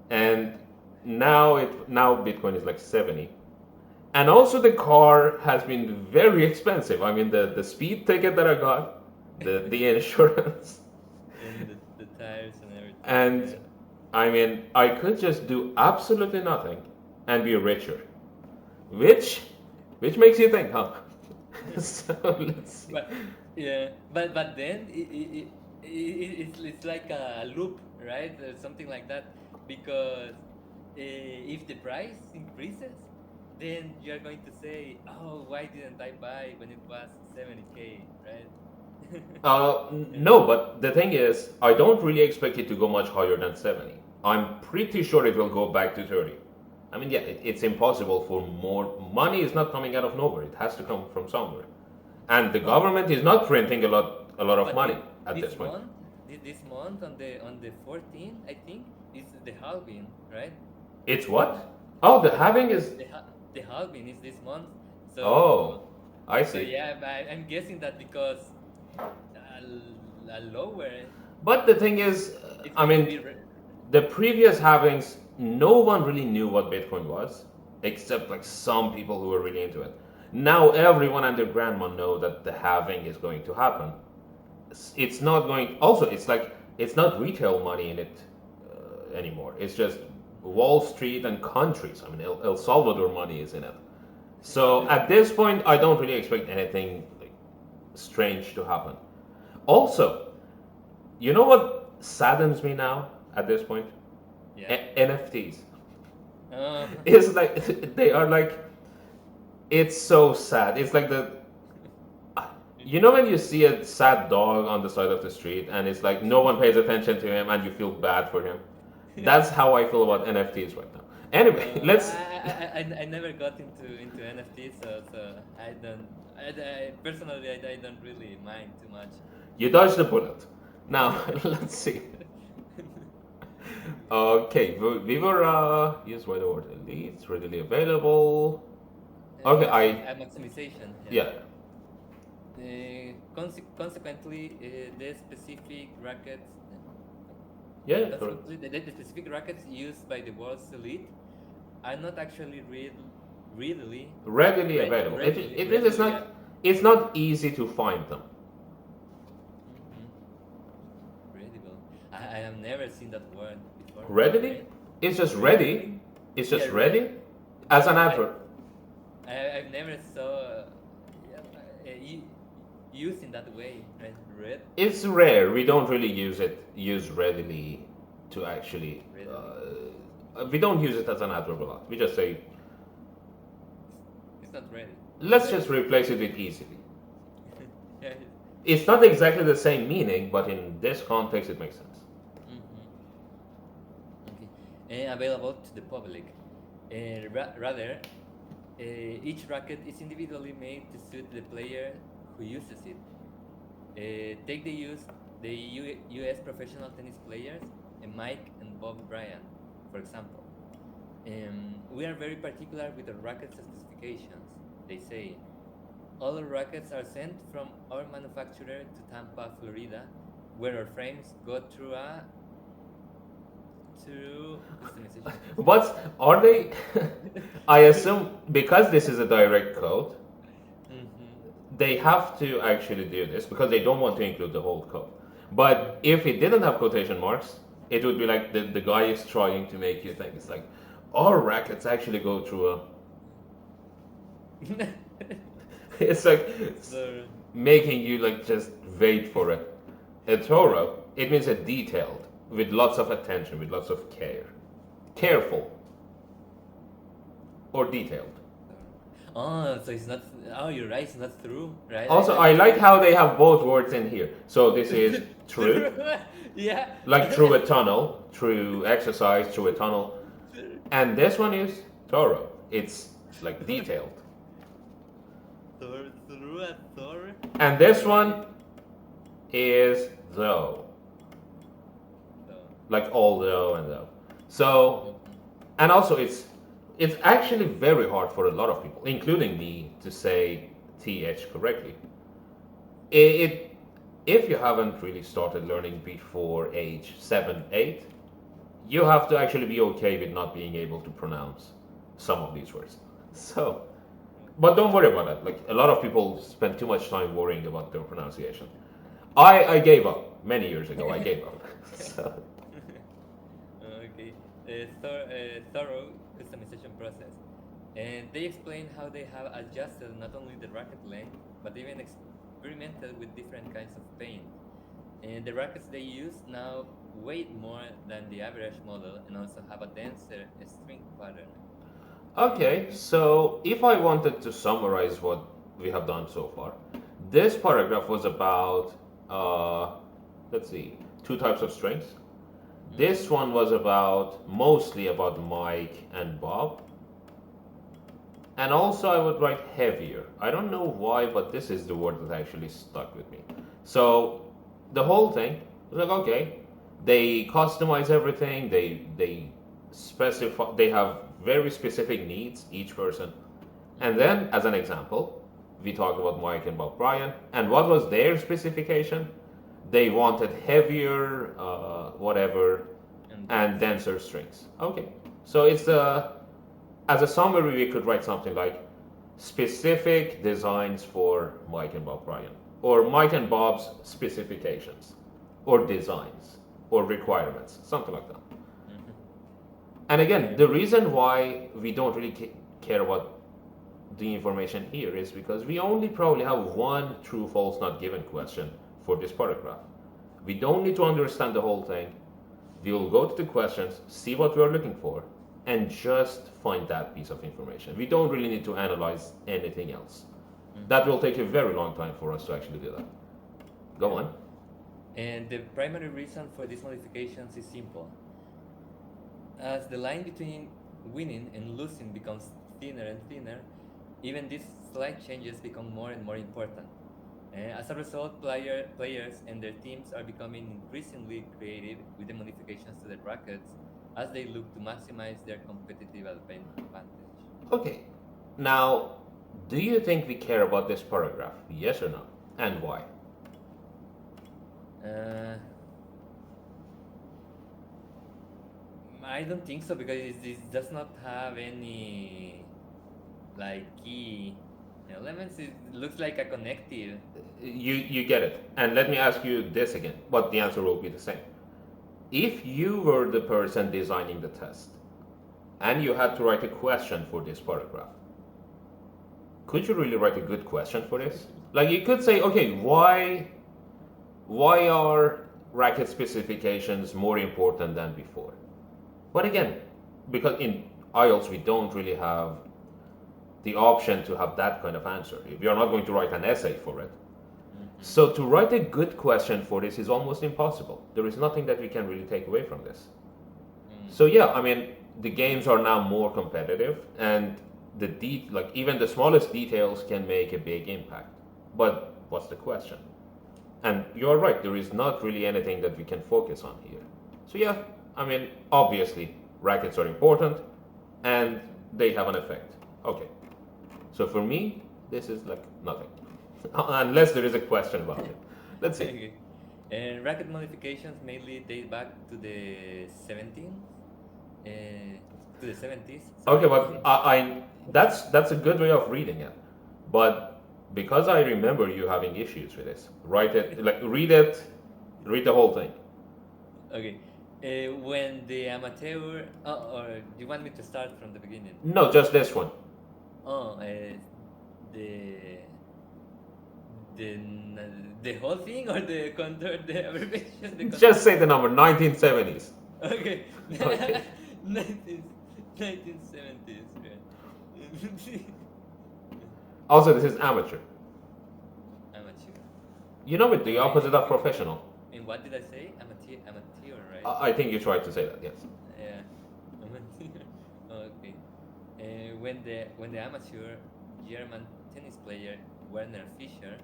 and now Bitcoin is like 70, and also the car has been very expensive. I mean, the speed ticket that I got, the insurance, And the tires and everything. and Yeah. I mean, I could just do absolutely nothing and be richer, which which makes you think, huh? So let's see. But yeah, but then it's like a loop, right? Something like that. Because if the price increases, then you're going to say, "Oh, why didn't I buy when it was 70K?" Right? No, but the thing is, I don't really expect it to go much higher than 70. I'm pretty sure it will go back to 30. I mean, yeah, it's impossible for more. Money is not coming out of nowhere. It has to come from somewhere. And the No, government is not printing a lot of but money at this point. this month on the 14th, I think, is the halving, right? It's what? Oh, the halving is. The halving is this month. So Oh, I so see. yeah, I'm guessing that because lower But the thing is, It's I going to mean, be the previous halvings, no one really knew what Bitcoin was, except like some people who were really into it. Now everyone and their grandma know that the halving is going to happen. It's not going. Also, it's like it's not retail money in it anymore. It's just Wall Street and countries. I mean, El Salvador money is in it. So at this point, I don't really expect anything like, strange to happen. Also, you know what saddens me now at this point? yeah. NFTs. Uh, It's like they are like it's so sad. It's like the you know when you see a sad dog on the side of the street and it's like no one pays attention to him and you feel bad for him. That's how I feel about NFTs right now. Anyway, let's I never got into NFTs, so I don't. I personally, I don't really mind too much. you dodge the bullet. Now let's see. Okay, we were use by the word elite, it's readily available. Okay, Maximization, yeah. yeah. Consequently, the specific rackets, Yeah, correct. consequently, the specific rackets used by the world's elite are not actually readily, Readily available. It is readily. not it's not easy to find them. Mhm. Readable. I have never seen that word before. Readily? It's just ready. Readily. It's Yeah, just ready as an adverb. I've never saw yeah, used in that way, right? It's rare. We don't really use readily to actually. Readily. We don't use it as an adverb a lot. We just say It's not ready. let's just replace it with easily. Yeah. It's not exactly the same meaning, but in this context, it makes sense. Okay. And available to the public. Rather, each racket is individually made to suit the player who uses it. Take the U.S. professional tennis players, Mike and Bob Bryant, for example. We are very particular with the racket specifications. They say all our rackets are sent from our manufacturer to Tampa, Florida, where our frames go through customization process. What are they? I assume because this is a direct code, Mm-hmm. they have to actually do this because they don't want to include the whole code. But if it didn't have quotation marks, it would be like the guy is trying to make you think it's like our rackets actually go through a. It's like So, making you like just wait for it. A thorough, it means a detailed, with lots of attention, with lots of care. Careful or detailed. oh, so it's not. Oh, you're right. It's not through, right? Also, I like how they have both words in here. So this is through, Yeah. like through a tunnel, through exercise, through a tunnel. And this one is thorough. It's like detailed. Through a Thor. And this one is though. So, Like although and though. So, and also it's actually very hard for a lot of people, including me, to say th correctly. It if you haven't really started learning before age 7, 8, you have to actually be okay with not being able to pronounce some of these words. So, but don't worry about that. Like a lot of people spend too much time worrying about their pronunciation. I gave up many years ago. I gave up. So, okay. Thorough customization process. And they explain how they have adjusted not only the racket length, but even experimented with different kinds of paint. And the rackets they use now weight more than the average model and also have a denser string pattern. okay, so if I wanted to summarize what we have done so far, this paragraph was about, let's see, two types of strings. This one was about mostly about Mike and Bob. And also, I would write heavier. I don't know why, but this is the word that actually stuck with me. So, the whole thing was like, okay, they customize everything. They specify. They have very specific needs each person. And then, as an example, we talked about Mike and Bob Bryan. And what was their specification? they wanted heavier, whatever, And and then denser strings. Okay, so it's as a summary, we could write something like specific designs for Mike and Bob Bryan, or Mike and Bob's specifications, or designs, or requirements, something like that. mhm. And again, the reason why we don't really care about the information here is because we only probably have one true false not given question for this paragraph. We don't need to understand the whole thing. We will go to the questions, see what we are looking for, and just find that piece of information. We don't really need to analyze anything else. That will take a very long time for us to actually do that. Go on. And the primary reason for these modifications is simple. As the line between winning and losing becomes thinner and thinner, even these slight changes become more and more important. As a result, players and their teams are becoming increasingly creative with the modifications to their brackets as they look to maximize their competitive advantage. Okay. Now, do you think we care about this paragraph? Yes or no? And why? Uh, I don't think so because this does not have any like key elements. It looks like a connective. You get it. And let me ask you this again, but the answer will be the same. If you were the person designing the test and you had to write a question for this paragraph, could you really write a good question for this? Like you could say, okay, why are racket specifications more important than before? But again, because in IELTS we don't really have the option to have that kind of answer. We are not going to write an essay for it. So to write a good question for this is almost impossible. There is nothing that we can really take away from this. So yeah, I mean, the games are now more competitive, and like even the smallest details can make a big impact. But what's the question? And you're right, there is not really anything that we can focus on here. So yeah, I mean, obviously rackets are important, and they have an effect. Okay. So for me, this is like nothing, unless there is a question about it. Let's see. Okay. And racket modifications mainly date back to the 17th, uh, to the 70s. Okay, Sorry. but that's a good way of reading it, but because I remember you having issues with this, write it like read the whole thing. Okay. When the amateur, or do you want me to start from the beginning? No, just this one. Oh, the the the whole thing or the contour, the abbreviation, the contour. Just say the number 1970s. Okay. Okay. 1970s. Right. Also, this is amateur. Amateur. You know it, the opposite of professional. And what did I say? Amateur, right? I think you tried to say that. Yes. Yeah. Amateur. Okay. When the amateur German tennis player Werner Fischer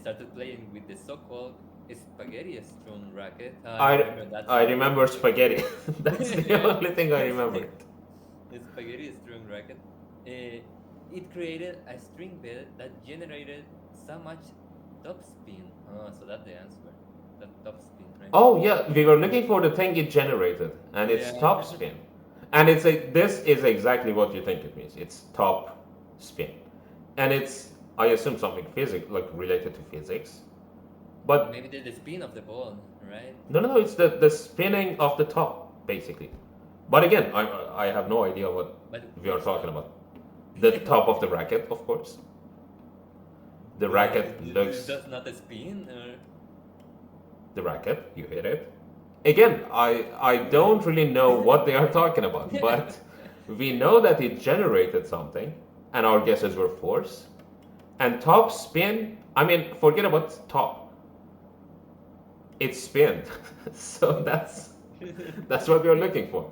started playing with the so-called spaghetti strung racket. I remember that. I remember spaghetti. That's the only thing I remember. The spaghetti strung racket. It created a string bed that generated so much topspin. Oh, so that's the answer. That topspin, right? Oh yeah, we were looking for the thing it generated, and it's Yeah. top spin, and this is exactly what you think it means. It's top spin, and it's I assume something physics like related to physics, but Maybe the spin of the ball, right? no, it's the spinning of the top basically. But again, I have no idea what But we are talking about. The top of the racket, of course. The racket looks That's not a spin, or the racket, you hit it. Again, I don't really know what they are talking about, but we know that it generated something, and our guesses were force. And top spin, I mean, forget about top. It's spin. So that's what we're looking for.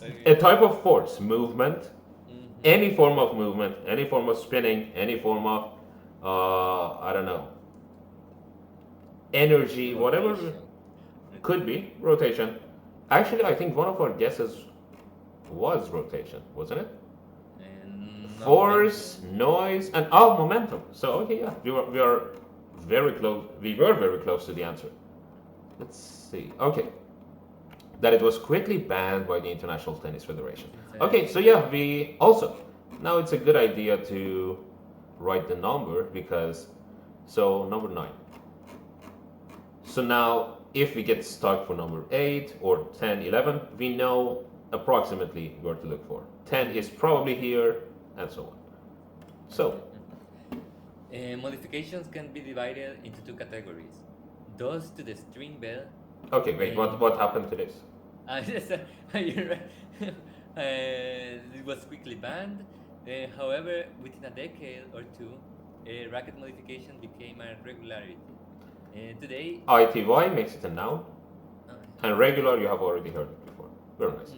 A okay. type of force, movement, Mhm. any form of movement, any form of spinning, any form of, I don't know, energy, whatever. Rotation. Could be rotation. Actually, I think one of our guesses was rotation, wasn't it? And no Force, momentum. noise, and momentum. So okay, yeah, we are very close. We were very close to the answer. Let's see. Okay, that it was quickly banned by the International Tennis Federation. Okay, so yeah, we also now it's a good idea to write the number because so number 9. So now if we get stuck for number 8 or 10, 11, we know approximately where to look for. 10 is probably here and so on. So Modifications can be divided into two categories. Those to the string bell. okay, great. What happened to this? Yes, you're right. It was quickly banned. However, within a decade or two, racket modification became a regularity. Today, ITY makes it a noun, uh, and regular you have already heard it before. Very nice.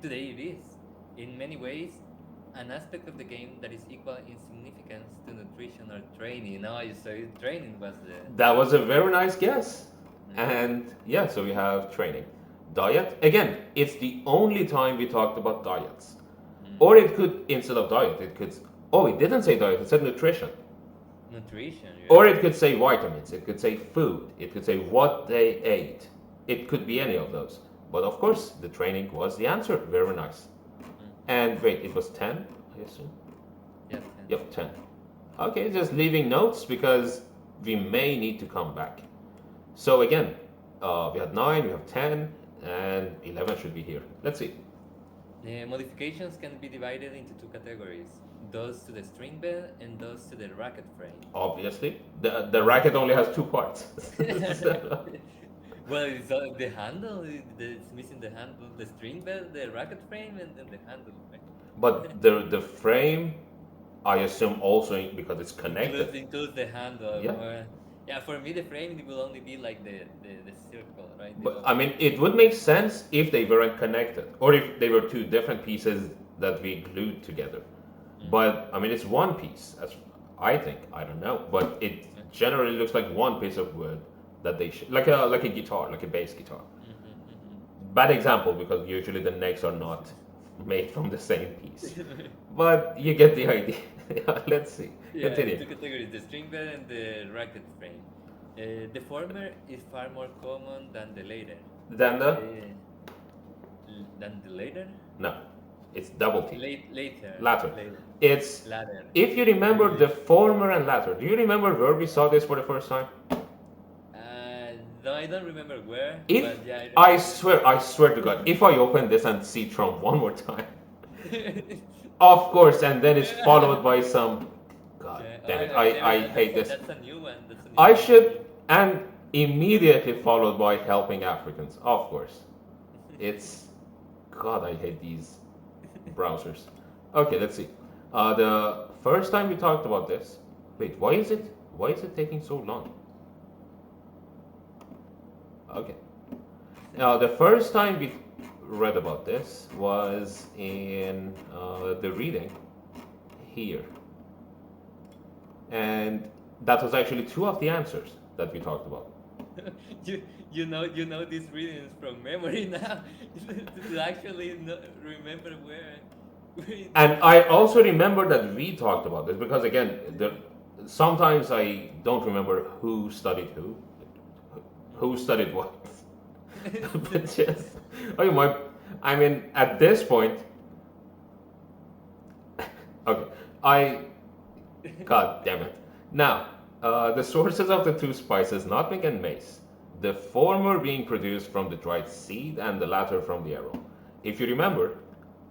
today it is, in many ways, an aspect of the game that is equal in significance to nutrition or training. Now you say training was the. That was a very nice guess. And yeah, so we have training. Diet. Again, it's the only time we talked about diets. Or it could, instead of diet, it could, oh, it didn't say diet, it said nutrition. Nutrition. Yeah. Or it could say vitamins, it could say food, it could say what they ate. It could be any of those. But of course, the training was the answer. Very nice. And wait, it was 10, I assume? Yeah. 10. Yep, 10. Okay, just leaving notes because we may need to come back. So again, we had 9, we have 10, and 11 should be here. Let's see. Modifications can be divided into two categories: those to the string bell and those to the racket frame. Obviously, the racket only has 2 parts. Well, it's the handle. It's missing the handle, the string bell, the racket frame, and then the handle. Right? But the frame, I assume also because it's connected. Includes the handle. Yeah. Yeah, for me the frame it will only be like the circle, right? But I mean, it would make sense if they weren't connected, or if they were 2 different pieces that we glued together. But I mean, it's one piece, as I think. I don't know, but it generally looks like one piece of wood that they like a guitar, like a bass guitar. Bad example because usually the necks are not made from the same piece. But you get the idea. Let's see. Yeah, Continue. two categories: the string bell and the racket frame. The former is far more common than the latter. Then the Than the later? no, it's double T. Later. Latter. Later. It's Latter. if you remember the former and latter. Do you remember where we saw this for the first time? No, I don't remember where. If but yeah, I swear to God, if I open this and see Trump one more time, of course, and then it's followed by some. God damn it! I hate this. That's a new one. I should and immediately followed by helping Africans. Of course, it's God. I hate these browsers. Okay, let's see. The first time we talked about this. Wait, why is it taking so long? Okay. Now, the first time we read about this was in the reading here. And that was actually 2 of the answers that we talked about. you know these readings from memory now to actually remember where. And I also remember that we talked about this because again, sometimes I don't remember who studied who studied what. But just, okay, I mean, at this point, okay, God damn it. Now, the sources of the 2 spices, nutmeg and mace, the former being produced from the dried seed and the latter from the arrow. If you remember,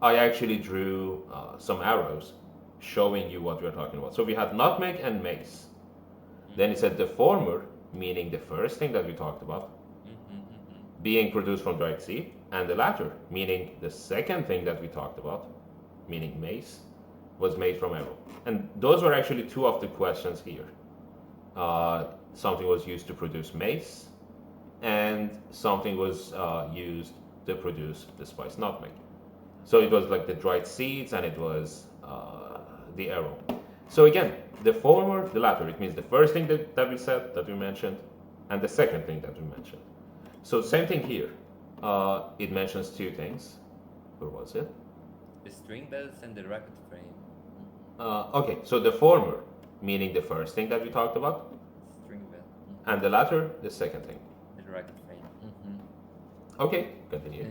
I actually drew some arrows showing you what we're talking about. So we had nutmeg and mace. Then it said the former, meaning the first thing that we talked about, being produced from dried seed, and the latter, meaning the second thing that we talked about, meaning mace, was made from arrow. And those were actually 2 of the questions here. Something was used to produce mace, and something was used to produce the spice nutmeg. So it was like the dried seeds, and it was the arrow. So again, the former, the latter, it means the first thing that we said, that we mentioned, and the second thing that we mentioned. So same thing here. It mentions 2 things. Where was it? The string bells and the racket frame. Okay, so the former meaning the first thing that we talked about, String bell. and the latter, the second thing. The racket frame. Okay, continue.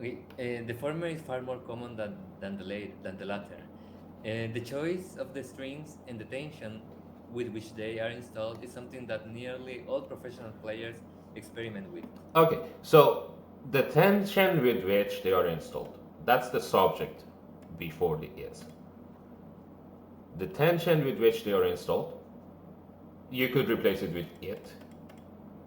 Okay, the former is far more common than the latter. The choice of the strings and the tension with which they are installed is something that nearly all professional players experiment with. Okay, so the tension with which they are installed, that's the subject before the is. The tension with which they are installed, you could replace it with it.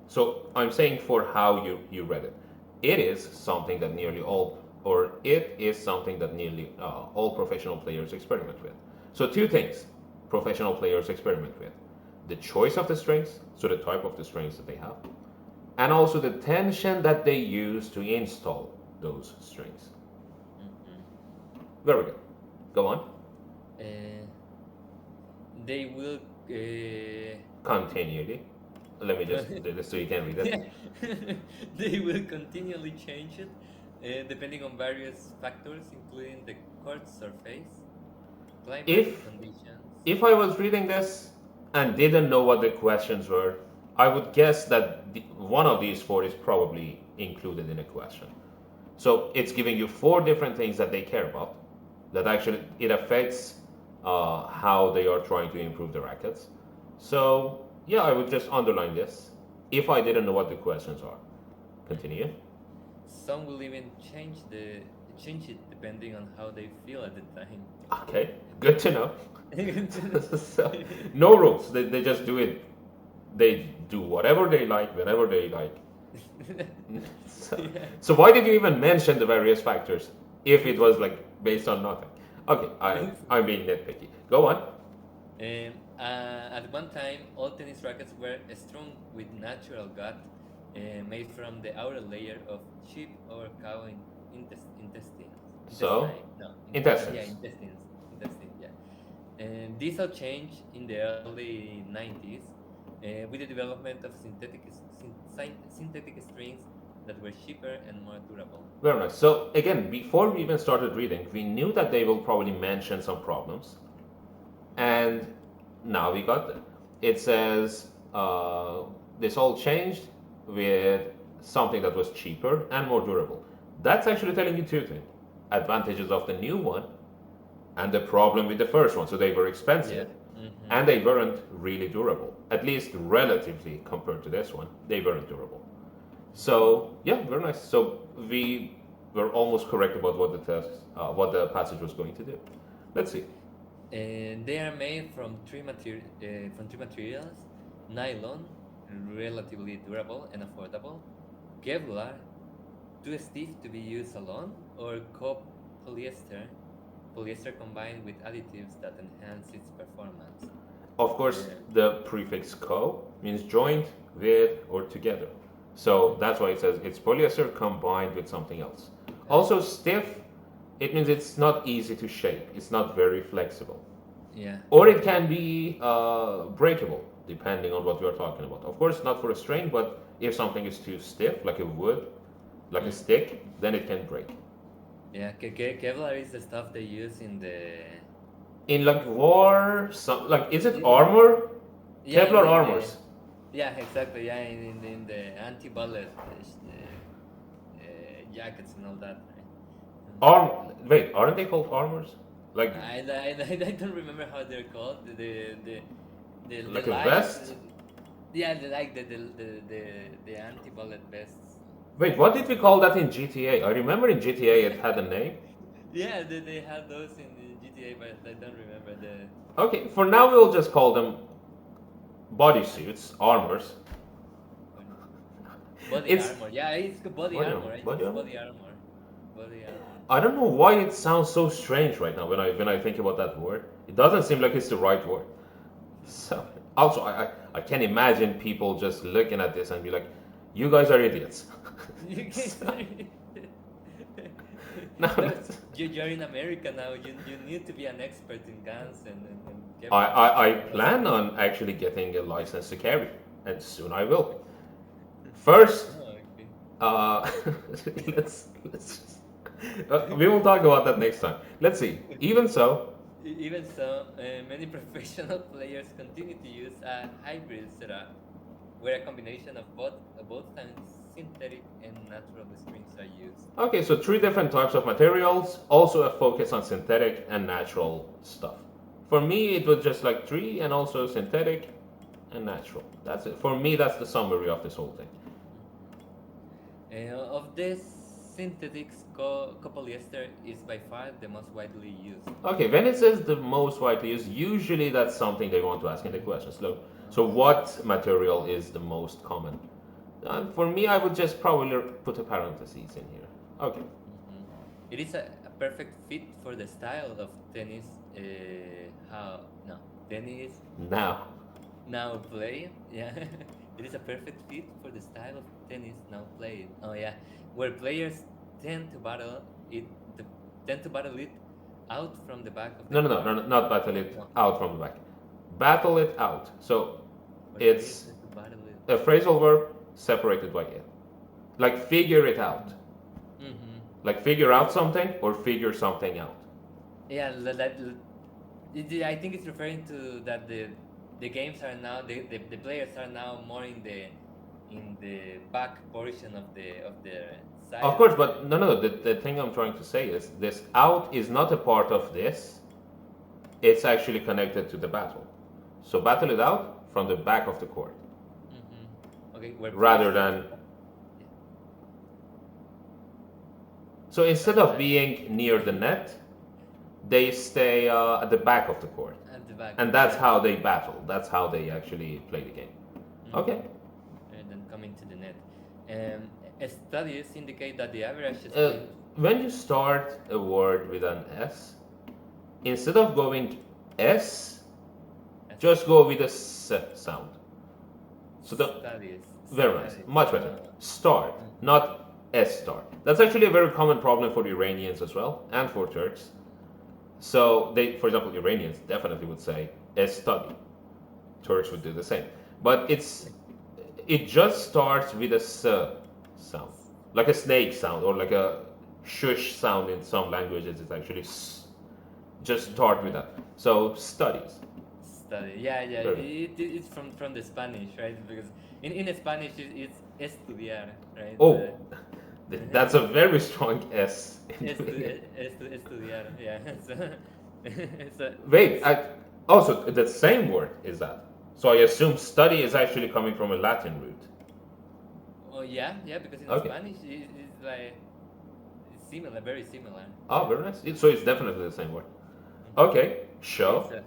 So I'm saying for how you read it. It is something that nearly all, or it is something that nearly all professional players experiment with. So two things professional players experiment with. The choice of the strings, so the type of the strings that they have, and also the tension that they use to install those strings. Very good. Go on. Uh, they will. Continually. Let me just do this so you can read it. Yeah. They will continually change it depending on various factors, including the court surface, climatic If conditions. if I was reading this and didn't know what the questions were, I would guess that one of these four is probably included in a question. So it's giving you four different things that they care about. That actually it affects how they are trying to improve the rackets. So yeah, I would just underline this if I didn't know what the questions are. Continue. Some will even change it depending on how they feel at the time. Okay, good to know. So, no rules. They just do it. They do whatever they like, whenever they like. So, Yeah. so why did you even mention the various factors if it was like based on nothing? Okay, I'm being nitpicky. Go on. At one time, all tennis rackets were strung with natural gut made from the outer layer of sheep or cow intestines. So, Intestine? No, yeah, intestines. intestines. Intestine, yeah. And this all changed in the early 90s with the development of synthetic strings that were cheaper and more durable. Very nice. So again, before we even started reading, we knew that they will probably mention some problems, and now we got them. It says this all changed with something that was cheaper and more durable. That's actually telling you two things: advantages of the new one and the problem with the first one. So they were Yeah. expensive and they weren't really durable, at least relatively compared to this one. They weren't durable. So yeah, very nice. So we were almost correct about what what the passage was going to do. Let's see. And they are made from three materials: nylon, relatively durable and affordable; Kevlar, too stiff to be used alone; or copolyester, polyester combined with additives that enhance its performance. Of course, Yeah. the prefix "co" means joined with or together. So that's why it says it's polyester combined with something else. Also, stiff, it means it's not easy to shape. It's not very flexible. Yeah. Or it can be breakable, depending on what we are talking about. Of course, not for a string, but if something is too stiff, like a wood, like a stick, then it can break. Yeah, Kevlar is the stuff they use in the In like war, some like is it in, armor? yeah Kevlar in the armors. yeah, exactly, yeah, in the anti-bullet jackets and all that, right? Wait, aren't they called armors? Like I don't remember how they're called. The like a light. vest? Yeah, the anti-bullet vests. Wait, what did we call that in GTA? I remember in GTA it had a name. Yeah, they had those in the GTA, but I don't remember the Okay, for now we'll just call them bodysuits, armors. body It's armor. Yeah, it's body body armor, armor. right? Body It's armor. body armor. Body armor. I don't know why it sounds so strange right now when I think about that word. It doesn't seem like it's the right word. So also I can imagine people just looking at this and be like, "You guys are idiots." So, no, No, you're in America now. You need to be an expert in guns and I Kevlar plan stuff. on actually getting a license to carry, and soon I will. First, Oh, okay. uh, let's we will talk about that next time. Let's see. Even so, Even so, many professional players continue to use a hybrid setup, where a combination of both times synthetic and natural strings are used. Okay, so three different types of materials, also a focus on synthetic and natural stuff. For me, it was just like three and also synthetic and natural. That's it. For me, that's the summary of this whole thing. Of this, synthetics copolyester is by far the most widely used. Okay, when it says the most widely used, usually that's something they want to ask in the question. So what material is the most common? For me, I would just probably put a parenthesis in here. Okay. Mhm. It is a perfect fit for the style of tennis. How no tennis Now, now played. Yeah, it is a perfect fit for the style of tennis now played. Oh yeah, where players tend to battle it, the, tend to battle it out from the back of the no, no, no, court. no, no, not battle it No, out from the back. Battle it out. So where players it's tend to battle it. a phrasal verb separated by it. Like figure it out. Mm-hmm. Like figure out something or figure something out. Yeah, I think it's referring to that the games are now the players are now more in the back portion of the side Of of course, the but no, no, the thing I'm trying to say is this out is not a part of this. It's actually connected to the battle. So battle it out from the back of the court okay where players rather tend to than. So instead of being near the net, they stay at the back of the court. at the back And that's yeah how they battle. That's how they actually play the game. Okay. and then coming to the net. Um, Studies indicate that the average Uh, sprint when you start a word with an S, instead of going S, as just go with a S sound. So the studies very nice, studies much better. Start, not S start. That's actually a very common problem for the Iranians as well, and for Turks. So they, for example, Iranians definitely would say S study. Turks would do the same. But it just starts with a S sound, like a snake sound or like a shush sound in some languages. It's actually S. Just start with that. So studies. study. Yeah, yeah. Very. It's from the Spanish, right? Because in Spanish it's estudiar, right? Oh, that's a very strong S. Estudiar. Yeah. So Wait, it's also the same word is that. So I assume study is actually coming from a Latin root. oh yeah, yeah. Because in Okay. Spanish it's like it's similar, very similar. Oh, very nice. So it's definitely the same word. Mhm. Okay, Okay, show. so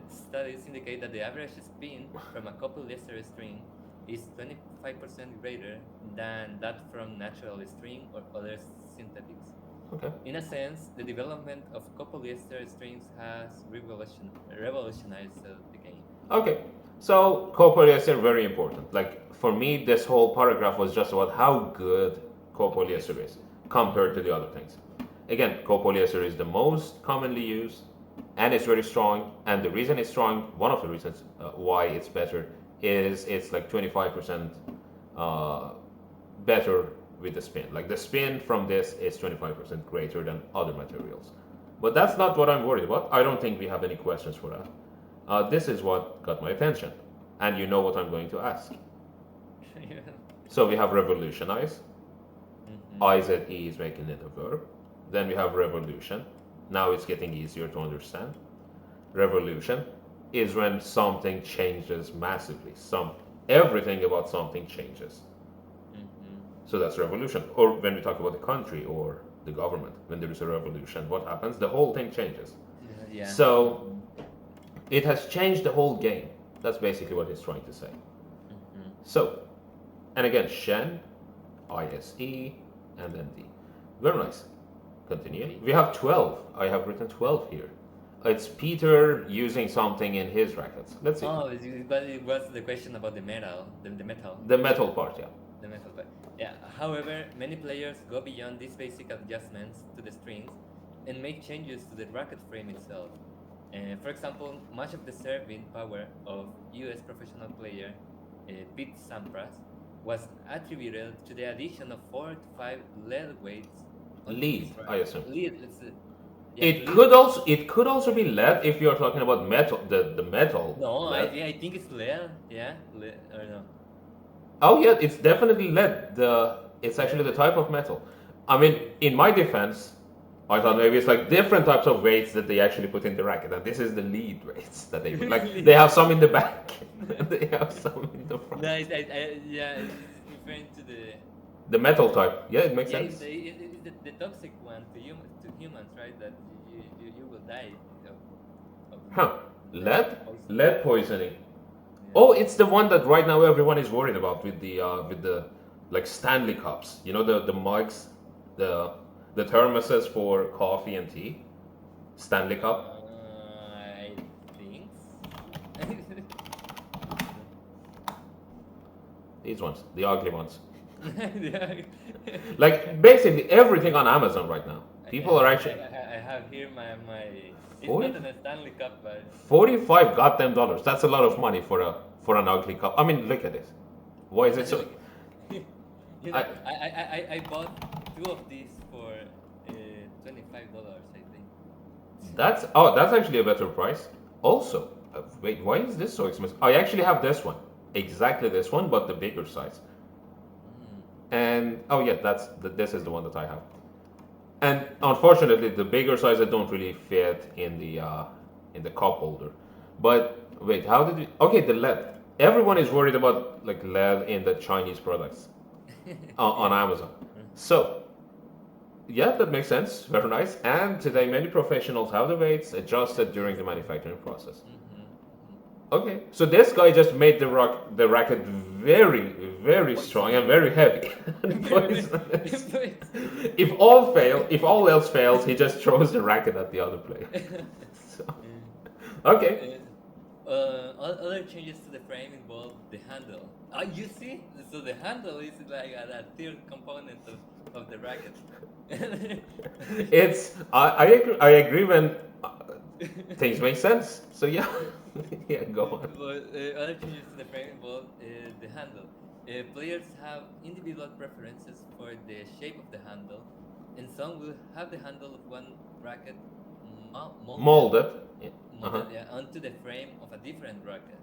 studies indicate that the average spin from a couple Leicester string is 25% greater than that from natural string or other synthetics. Okay. In a sense, the development of copolyester strings has revolutionized the game. Okay. So copolyester very important. Like for me, this whole paragraph was just about how good copolyester Copolyester. is compared to the other things. Again, copolyester is the most commonly used, and it's very strong. And the reason it's strong, one of the reasons why it's better, is it's like 25% uh, better with the spin. Like the spin from this is 25% greater than other materials. But that's not what I'm worried about. I don't think we have any questions for that. This is what got my attention. And you know what I'm going to ask. Yeah. So we have revolutionize. Mhm. IZE is making it a verb. Then we have revolution. Now it's getting easier to understand. Revolution is when something changes massively. Everything about something changes. Mhm. So that's revolution. Or when we talk about the country or the government, when there is a revolution, what happens? The whole thing changes. Yeah. So it has changed the whole game. That's basically what he's trying to say. Mhm. So, and again, Shen, ISE, and then D. Very nice. Continue. Okay. We have 12. I have written 12 here. It's Peter using something in his rackets. Let's see. Oh, but it was the question about the metal, the metal. The metal part, yeah. The metal part. Yeah. However, many players go beyond these basic adjustments to the strings and make changes to the racket frame itself. For example, much of the serving power of U.S. professional player Pete Sampras was attributed to the addition of 4 to 5 lead weights onto his Lead, I racket. assume. Lead, let's say, Yeah, clear. It could also be lead if you're talking about metal, the metal No, lead. I think it's lead. Yeah, lead or no? Oh yeah, it's definitely lead. It's actually Lead. the type of metal. I mean, in my defense, I thought maybe it's like different types of weights that they actually put in the racket, and this is the lead weights that they put. Like they Lead. have some in the back, and they have some in the No, front. yeah, it's referring to the The metal type, yeah, it makes yeah, it's sense. the toxic one to humans, right? That you will die of Huh? Lead, that poison. lead poisoning. Yeah. Oh, it's the one that right now everyone is worried about with the like Stanley cups. You know the mugs, the the thermoses for coffee and tea. Stanley cup. I think. These ones, the ugly ones. Yeah. Like basically everything on Amazon right now. People are actually I have here my. It's 40, not an Stanley Cup, but 45 goddamn dollars. That's a lot of money for an ugly cup. I mean, look at this. Why is it so? look, you know, I I bought two of these for $25, I think. that's actually a better price. Also, wait, why is this so expensive? I actually have this one, exactly this one, but the bigger size. Mm. And oh yeah, this is the one that I have. And unfortunately, the bigger sizes don't really fit in the cup holder. But wait, how did we? Okay, the lead. Everyone is worried about like lead in the Chinese products on Yeah. Amazon. So yeah, that makes sense. Very nice. And today, many professionals have the weights adjusted during the manufacturing process. Mm-hmm. Okay, so this guy just made the racket very, very strong and Poisonous. very heavy and poisonous. If all else fails, he just throws the racket at the other player. So, okay. Other changes to the frame involve the handle. You see? So the handle is like a third component of the racket. I agree when things make sense. So yeah, yeah, go on. But other changes to the frame involve the handle. Players have individual preferences for the shape of the handle, and some will have the handle of one racket molded Molded. Yeah. Uh-huh. yeah, onto the frame of a different racket.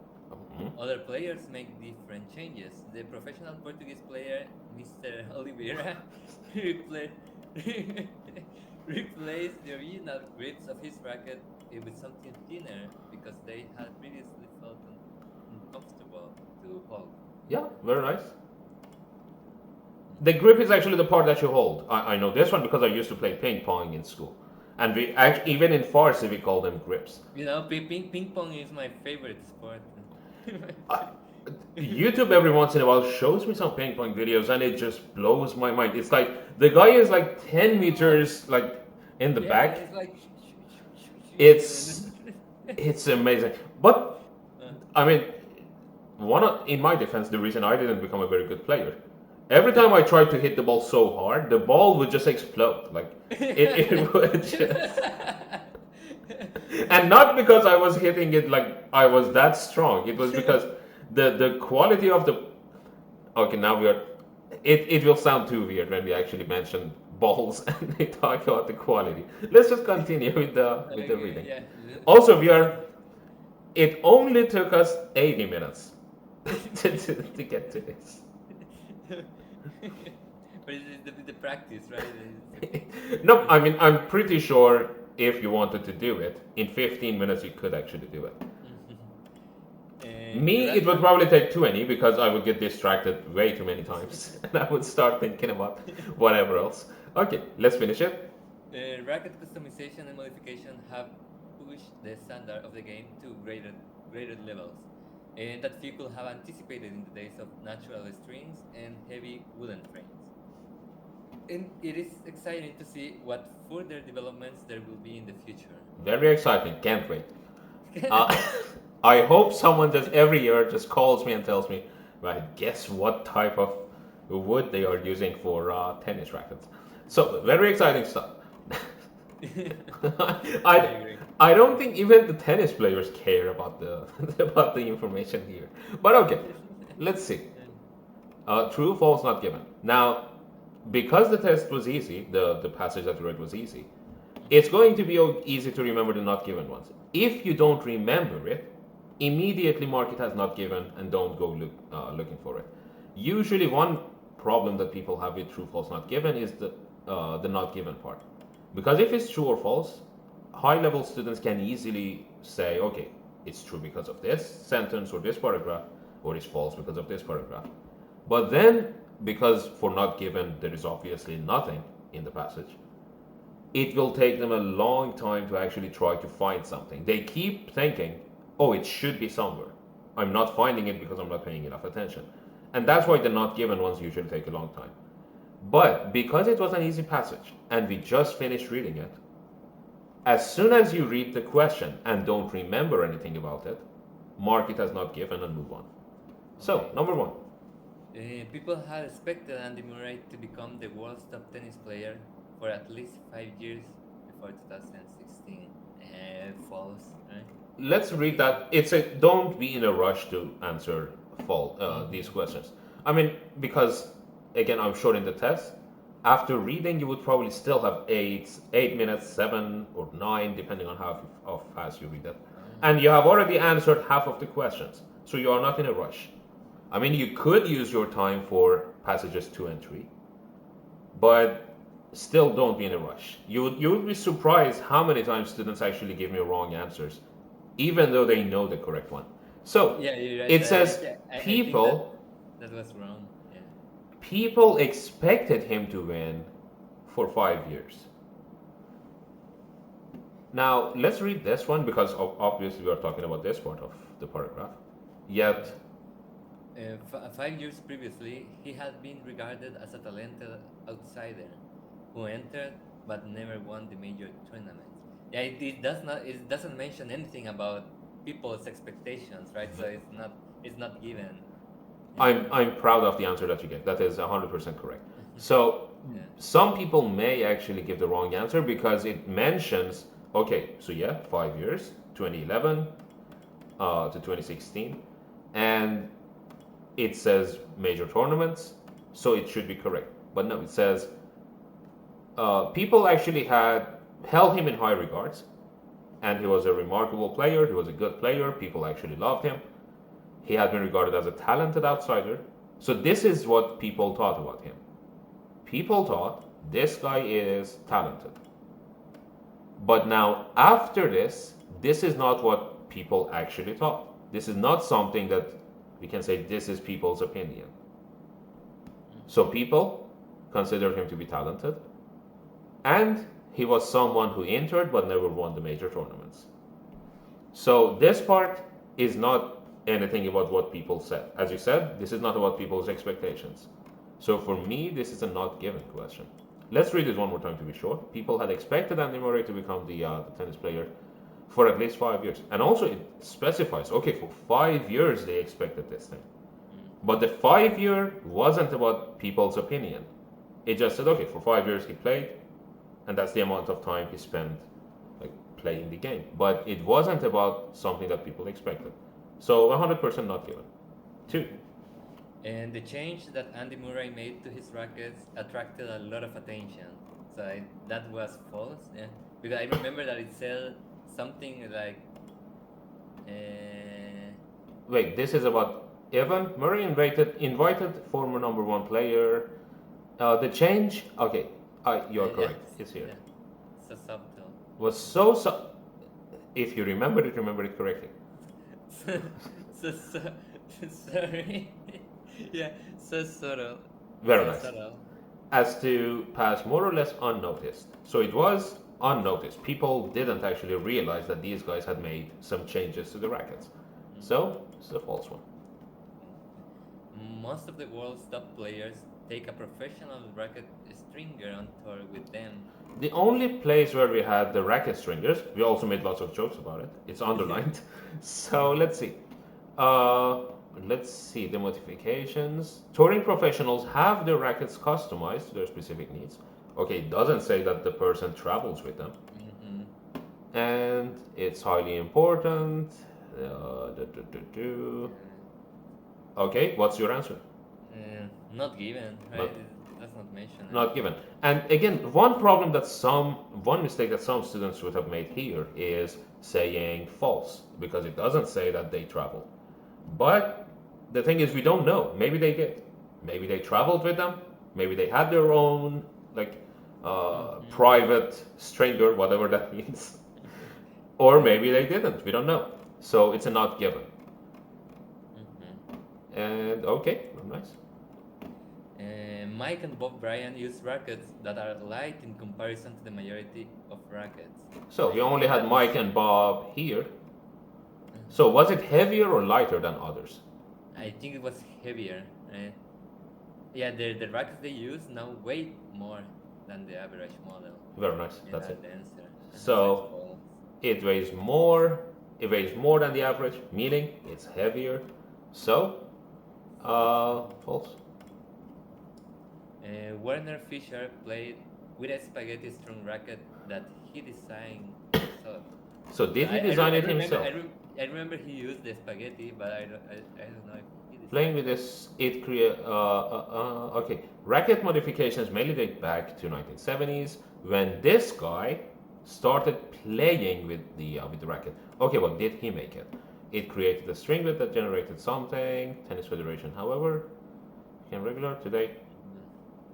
Mhm. Other players make different changes. The professional Portuguese player, Mr. Oliveira, repla- replaced the original grips of his racket with something thinner because they had previously felt uncomfortable to hold. Yeah, very nice. The grip is actually the part that you hold. I know this one because I used to play ping pong in school. And even in Farsi, we call them grips. You know, ping pong is my favorite sport. I, YouTube every once in a while shows me some ping pong videos and it just blows my mind. It's like the guy is like 10 meters like in the Yeah, back. it's like It's it's amazing. But uh, I mean, in my defense, the reason I didn't become a very good player, every time I tried to hit the ball so hard, the ball would just explode. Like it would just, and not because I was hitting it like I was that strong. It was because the quality of the. Okay, now we are. It will sound too weird when we actually mention balls and we talk about the quality. Let's just continue with the okay, reading. yeah. Also, we are. It only took us 80 minutes to get to this. But it's the practice, right? It's okay. No, I mean, I'm pretty sure if you wanted to do it, in 15 minutes you could actually do it. The Me, it would racket, probably take 20 because I would get distracted way too many times and I would start thinking about whatever else. Okay, let's finish it. racket customization and modification have pushed the standard of the game to greater levels, and that few could have anticipated in the days of natural strings and heavy wooden frames. And it is exciting to see what further developments there will be in the future. Very exciting, can't wait. Uh, I hope someone just every year just calls me and tells me, right, guess what type of wood they are using for tennis rackets. So, very exciting stuff. I I agree. I don't think even the tennis players care about the about the information here. But okay, let's see. True, false, not given. Now, because the test was easy, the passage that we read was easy. It's going to be easy to remember the not given ones. If you don't remember it, immediately mark it as not given and don't go looking for it. Usually, one problem that people have with true, false, not given is the not given part. Because if it's true or false, high level students can easily say, okay, it's true because of this sentence or this paragraph, or it's false because of this paragraph. But then, because for not given, there is obviously nothing in the passage, it will take them a long time to actually try to find something. They keep thinking, oh, it should be somewhere. I'm not finding it because I'm not paying enough attention. And that's why the not given ones usually take a long time. But because it was an easy passage and we just finished reading it, as soon as you read the question and don't remember anything about it, mark it as not given and move on. So, Okay. number one. People had expected Andy Murray to become the world's top tennis player for at least 5 years before 2016. False, right? Let's read that. Don't be in a rush to answer these Mm-hmm. questions. I mean, because again, I'm sure in the test, after reading, you would probably still have 8 minutes, 7 or 9, depending on how fast you read it, and you have already answered half of the questions, so you are not in a rush. I mean, you could use your time for passages 2 and 3, but still don't be in a rush. You would be surprised how many times students actually give me wrong answers, even though they know the correct one. So Yeah, you're right. it says Yeah, I think that people that was wrong. Yeah. people expected him to win for 5 years. Now let's read this one because obviously we are talking about this part of the paragraph. Yet 5 years previously, he had been regarded as a talented outsider who entered but never won the major tournaments. Yeah, it does not. It doesn't mention anything about people's expectations, right? So it's not given. Yeah. I'm proud of the answer that you get. That is 100% correct. So Yeah. some people may actually give the wrong answer because it mentions, okay, so yeah, 5 years, 2011 to 2016, and it says major tournaments, so it should be correct. But no, it says people actually had held him in high regards, and he was a remarkable player. He was a good player. People actually loved him. He had been regarded as a talented outsider. So this is what people thought about him. People thought this guy is talented. But now after this is not what people actually thought. This is not something that we can say this is people's opinion. So people considered him to be talented, and he was someone who entered but never won the major tournaments. So this part is not anything about what people said. As you said, this is not about people's expectations. So for me, this is a not given question. Let's read it one more time to be sure. People had expected Andy Murray to become the tennis player for at least 5 years. And also it specifies, okay, for 5 years they expected this thing. But the 5 year wasn't about people's opinion. It just said, okay, for 5 years he played, and that's the amount of time he spent like playing the game. But it wasn't about something that people expected. So 100% not given. Two. And the change that Andy Murray made to his rackets attracted a lot of attention. So that was false, yeah. Because I remember that it said something like, uh, Wait, this is about Evan Murray invited former number one player. The change, okay, you are yeah, correct. It's here. yeah, so subtle. Was if you remember it correctly. so, so sorry. Yeah, so subtle. Very So nice. subtle. As to pass more or less unnoticed. So it was unnoticed. People didn't actually realize that these guys had made some changes to the rackets. So it's a false one. Most of the world's top players take a professional racket stringer on tour with them. The only place where we had the racket stringers, we also made lots of jokes about it. It's underlined. So Uh, let's see the modifications. Touring professionals have their rackets customized to their specific needs. Okay, it doesn't say that the person travels with them. Mm-hmm. And it's highly important. Do, do, do, do. Okay, what's your answer? Not given, Not, right? That's not mentioned. Not given. And again, one mistake that some students would have made here is saying false because it doesn't say that they traveled. But the thing is, we don't know. Maybe they did. Maybe they traveled with them. Maybe they had their own like Mm-hmm. private stringer, whatever that means. Or maybe they didn't. We don't know. So it's a not given. Mm-hmm. And okay, nice. Mike and Bob Bryan use rackets that are light in comparison to the majority of rackets. So I we only think had that Mike was. and Bob here. So Mhm. was it heavier or lighter than others? I think it was heavier. Yeah, the rackets they use now weigh more than the average model. Very nice. And That's are it. denser. So it's So false. it weighs more. It weighs more than the average, meaning it's heavier. So false. Werner Fischer played with a spaghetti strung racket that he designed himself. So So did he design I it remember himself? I remember he used the spaghetti, but I don't know if he Playing designed with it. this, it create. Okay, racket modifications mainly date back to 1970s when this guy started playing with the racket. Okay, but did he make it? It created a stringlet that generated something. Tennis Federation, however, became regular today.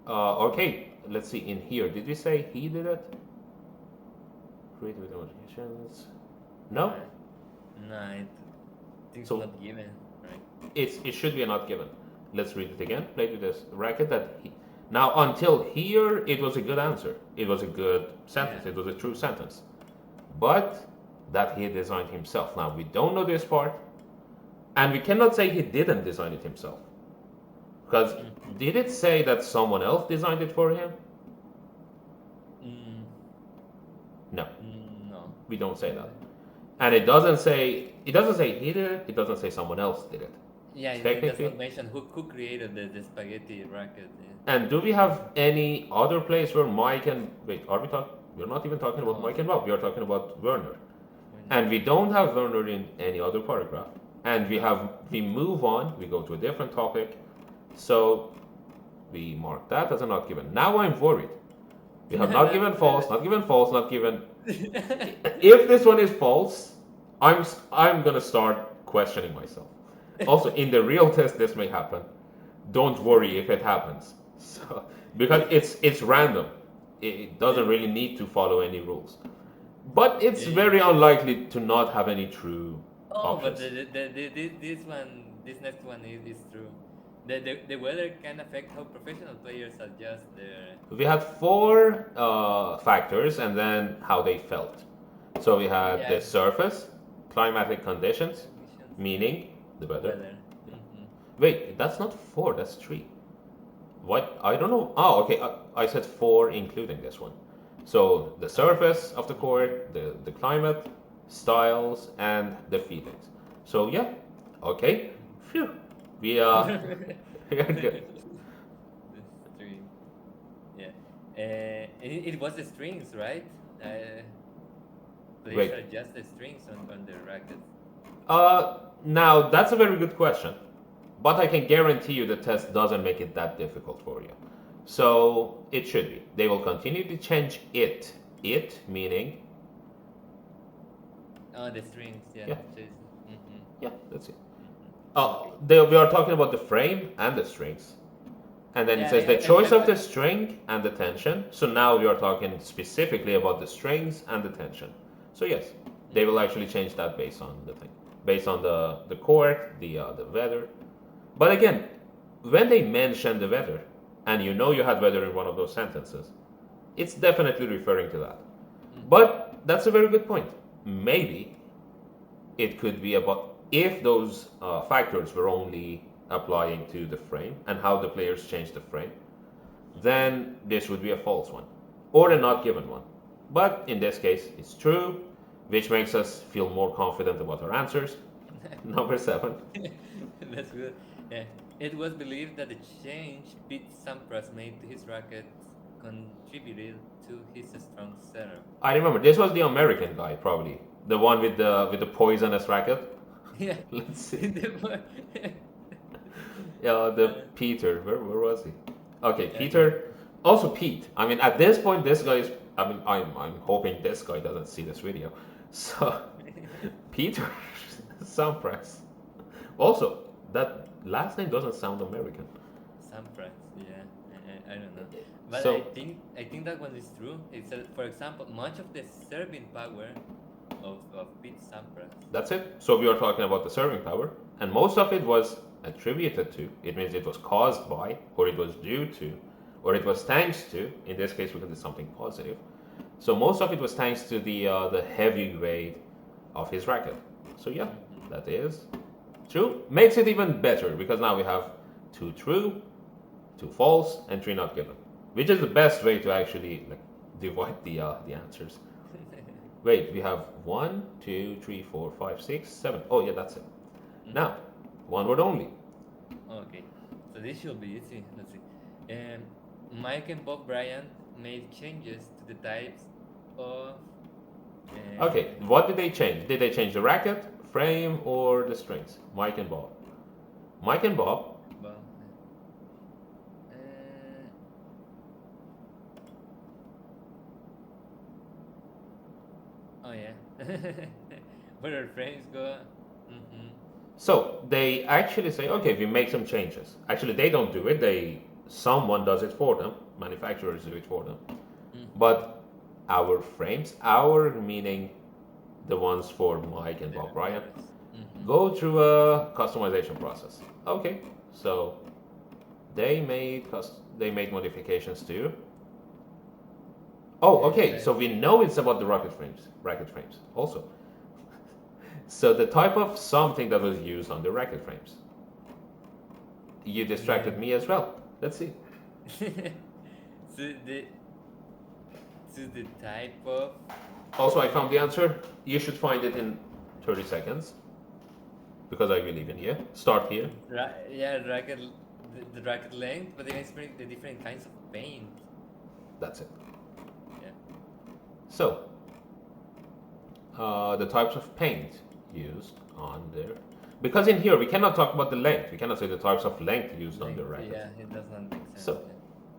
No. Okay, let's see in here. Did we say he did it? Created with modifications. No. No, no, I think it's So not given, right? it should be a not given. Let's read it again. Played with this racket that he. Now until here, it was a good answer. It was a good Yeah. sentence. It was a true sentence. But that he designed himself. Now we don't know this part, and we cannot say he didn't design it himself. Because Mm-hmm. did it say that someone else designed it for him? Mm, No, no. we don't say that. Uh, And it doesn't say he did it. It doesn't say someone else did it. yeah, it does Technically. not mention who created the spaghetti racket. And do we have any other place where Mike and wait? Are we talking? We're not even talking about No, Mike and Bob. We are talking about Werner. we're not. And we don't have Werner in any other paragraph. And we move on. We go to a different topic. So we mark that as a not given. Now I'm worried. We have not given false, not given false, not given. If this one is false, I'm gonna start questioning myself. Also, in the real test, this may happen. Don't worry if it happens. So because it's random, it doesn't really need to follow any rules. But it's Yeah. very unlikely to not have any true Oh, but options. this next one is true. The weather can affect how professional players adjust their. We had four factors and then how they felt. So we had Yeah, the surface, climatic conditions, conditions, meaning the weather. weather. Yeah. Hmm. Wait, that's not four, that's three. What? I don't know. Oh, okay. I said four, including this one. So the Oh. surface of the court, the climate, styles, and the feelings. So yeah, okay. Phew. We we are good. The string. Yeah. It was the strings, right? Players Wait. adjust the strings on the rackets. Now that's a very good question, but I can guarantee you the test doesn't make it that difficult for you. So it should be. They will continue to change it. It meaning Oh, the strings. Yeah. yeah, Mm-hmm. yeah. That's it. Okay. We are talking about the frame and the strings. And then it Yeah, says the choice of the string and the tension. So now we are talking specifically about the strings and the tension. So yes, they will Mhm. actually change that based on the thing, based on the chord, the weather. But again, when they mention the weather, and you know you had weather in one of those sentences, it's definitely referring to that. Mhm. But that's a very good point. Maybe it could be about if those factors were only applying to the frame and how the players change the frame, Mhm. then this would be a false one or a not given one. But in this case, it's true, which makes us feel more confident about our answers. Number seven. That's good. Yeah. It was believed that the change Pete Sampras made to his rackets contributed to his strong setup. I remember this was the American guy, probably the one with the poisonous racket. Yeah. Let's see. The Yeah, the uh, Peter. Where was he? Okay, Okay. Peter. Also Pete. I mean, at this point, this guy is. I mean, I'm hoping this guy doesn't see this video. So, Peter Sampras. Also, that last name doesn't sound American. Sampras, yeah, I don't know, but So I think that one is true. It's for example, much of the serving power of Pete Sampras. that's it. So we are talking about the serving power, and most of it was attributed to. It means it was caused by, or it was due to, or it was thanks to. In this case, because it's something positive. So most of it was thanks to the heavy weight of his racket. So yeah, Hmm. that is true. Makes it even better because now we have two true, two false, and three not given, which is the best way to actually like divide the answers. Wait, we have one, two, three, four, five, six, seven. Oh yeah, that's it. Now, one word only. Okay, so this should be easy. Let's see. Mike and Bob Bryant made changes to the types of. Okay, what did they change? Did they change the racket, frame, or the strings? Mike and Bob. Mike and Bob. Well, uh, oh yeah, where our frames go. Mm-hmm. So they actually say, okay, we make some changes. Actually, they don't do it. Someone does it for them. Manufacturers do it for them. Mm-hmm. But our frames, our meaning the ones for Mike and The Bob Bryant, recorders. Mm-hmm. go through a customization process. Okay, so they made modifications too. Oh, okay. Right. So we know it's about the racket frames also. So the type of something that was used on the racket frames. You Yeah. distracted me as well. Let's see. to the to the type of. Also, I found the answer. You should find it in 30 seconds because I believe in you. Start here. Yeah, racket, the racket length, but then explain the different kinds of paint. That's it. Yeah. So, the types of paint used on there. Because in here we cannot talk about the length. We cannot say the types of length used on the Length, racket. yeah, it does not make sense. So,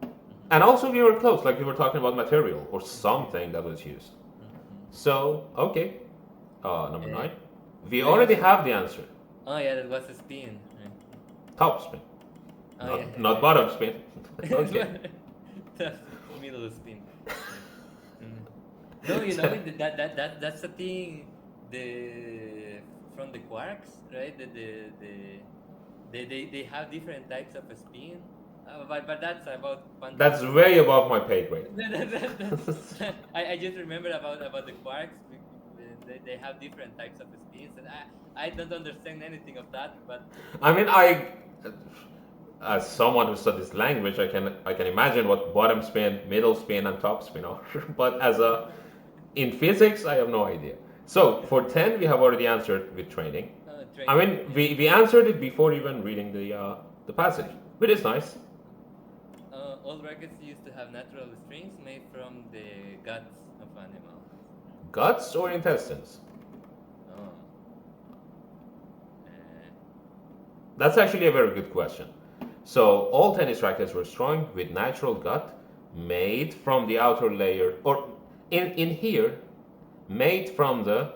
Yeah. and also we were close, like we were talking about material or something that was used. Mm-hmm. So, okay, number Uh, nine. We do you already see? have the answer. Oh yeah, that was a spin. Right. Top spin, Oh yeah, not bottom spin. Okay. the middle spin. Yeah. Mm. No, you know that's the thing. The from the quarks, right? They have different types of spin. But that's about quantum. That's way above my pay grade. I just remember about the quarks. They have different types of spins, and I don't understand anything of that. But I mean, as someone who studies language, I can imagine what bottom spin, middle spin, and top spin are. But in physics, I have no idea. So for 10, we have already answered with training. I training, mean, yeah. we answered it before even reading the passage, which is nice. All rackets used to have natural strings made from the guts of animals. Guts or intestines? Oh. Uh, That's actually a very good question. So all tennis rackets were strung with natural gut made from the outer layer, or in here, made from the.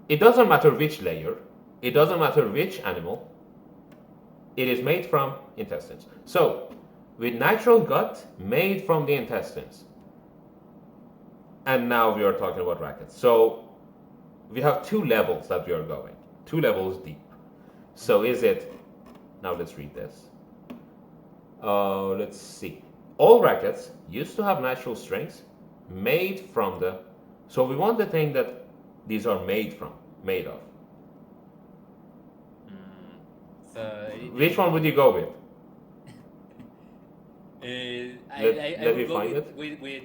It doesn't matter which layer, it doesn't matter which animal, it is made from intestines. So, with natural gut made from the intestines. And now we are talking about rackets. So, we have two levels that we are going, two levels deep. So, is it. Now, let's read this. Let's see. All rackets used to have natural strings made from the. So, we want the thing that these are made of. mm, so Which one would you go with? I Let me would go find it. with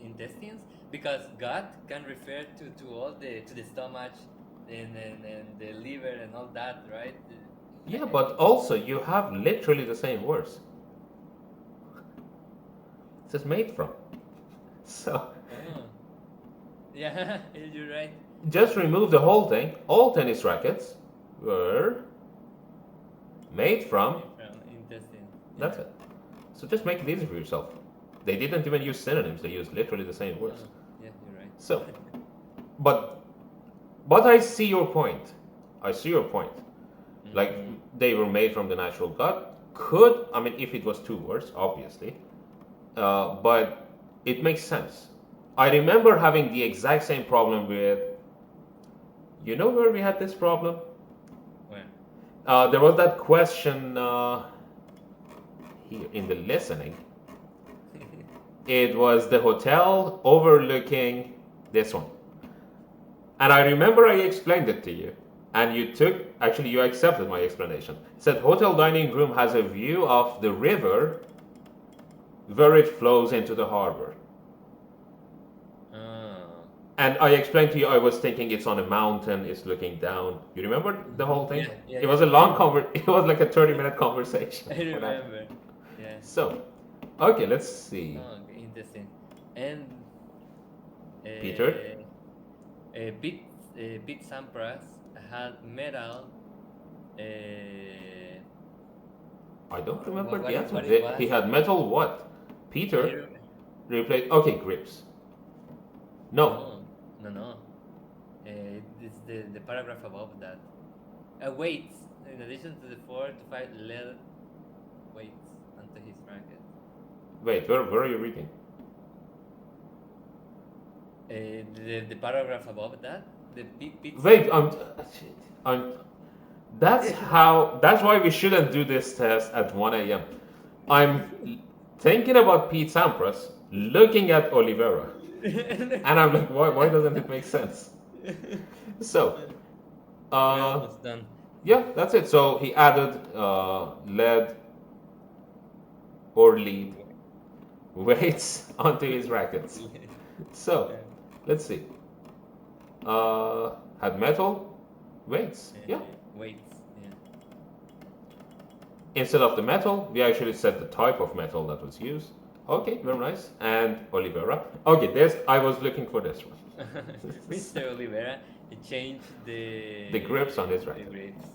intestines because gut can refer to all the stomach and the liver and all that, right? Yeah, but also you have literally the same words. It says made from. So Oh, yeah, you're right. just remove the whole thing. All tennis rackets were made from. From intestines. Yeah. That's it. So just make it easy for yourself. They didn't even use synonyms; they used literally the same words. Yeah, you're right. So, but but I see your point. I see your point. Like Mm-hmm. they were made from the natural gut. Could I mean if it was two words, obviously, but it makes sense. I remember having the exact same problem with. You know where we had this problem? Well, There was that question here in the listening. It was the hotel overlooking this one. And I remember I explained it to you. And you accepted my explanation. It said hotel dining room has a view of the river where it flows into the harbor. oh. And I explained to you I was thinking it's on a mountain, it's looking down. You remember the Mm-hmm. whole thing? Yeah, yeah, It yeah. was a I long remember. it was like a 30-minute conversation I for that. remember. Yeah. So, okay, let's see. Oh, okay, interesting. And Peter? uh, Pete Pete Sampras had metal. Uh, I don't remember the answer. what it He was? had metal what? I Peter rem- replaced. Okay, grips. No. no, no, no. It's the paragraph above that. Weights. In addition to the 4 to 5 lead weights onto his racket. Wait, where are you reading? The paragraph above that. The Pete Wait, Sampras. I'm. That's why we shouldn't do this test at 1 a.m. I'm thinking about Pete Sampras, looking at Oliveira, and I'm like, why doesn't it make sense? So, We're uh, almost done. yeah, that's it. So he added lead or lead weights onto his rackets. So, Yeah. let's see. Had metal weights. Yeah. Weights. Yeah. Instead of the metal, we actually said the type of metal that was used. Okay, very nice. And Oliveira. Okay, this I was looking for this one. Mr. Oliveira, he changed The grips on his the racket. grips.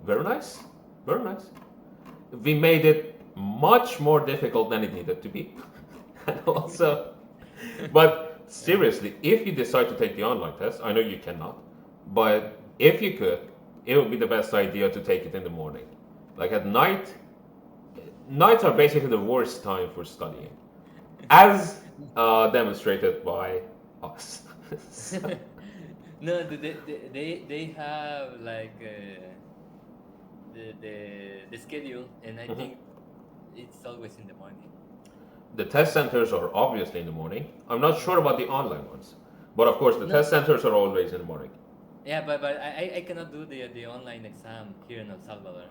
Very nice. Very nice. We made it much more difficult than it needed to be. And also, but seriously, if you decide to take the online test, I know you cannot, but if you could, it would be the best idea to take it in the morning. Like at night, nights are basically the worst time for studying, as demonstrated by us. So, No, they have like the schedule, and I mhm. think it's always in the morning. The test centers are obviously in the morning. I'm not sure about the online ones, but of course the No, test centers are always in the morning. yeah, but I cannot do the online exam here in El Salvador.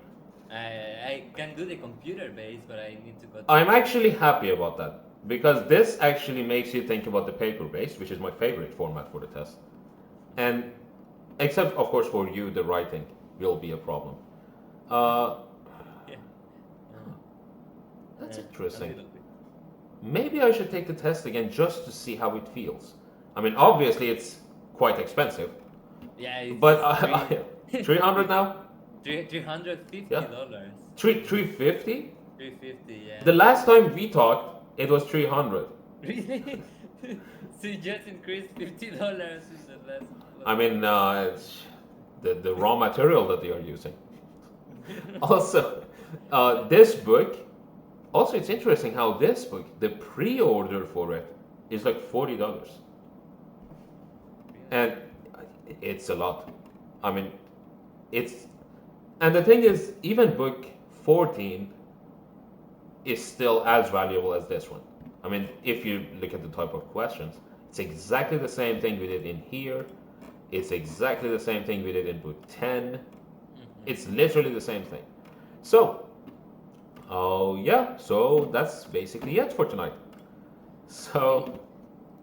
I can do the computer base, but I need to go to I'm the. actually happy about that because this actually makes you think about the paper based, which is my favorite format for the test. And except, of course, for you, the writing will be a problem. Uh, Yeah, that's a interesting. little bit. Maybe I should take the test again just to see how it feels. I mean, obviously, it's quite expensive, Yeah, it's but three 300 now? three hundred fifty Yeah. dollars. 350? 350, yeah. The last time we talked, it was 300. Really? So you just increased $50 in the last I mean, month. it's the raw material that they are using. Also, this book, also, it's interesting how this book, the pre order for it is like $40. Really? And it's a lot. I mean, it's. And the thing is, even book 14 is still as valuable as this one. I mean, if you look at the type of questions, it's exactly the same thing we did in here. It's exactly the same thing we did in book 10. It's Mm-hmm. literally the same thing. So, oh yeah, so that's basically it for tonight. Okay. So,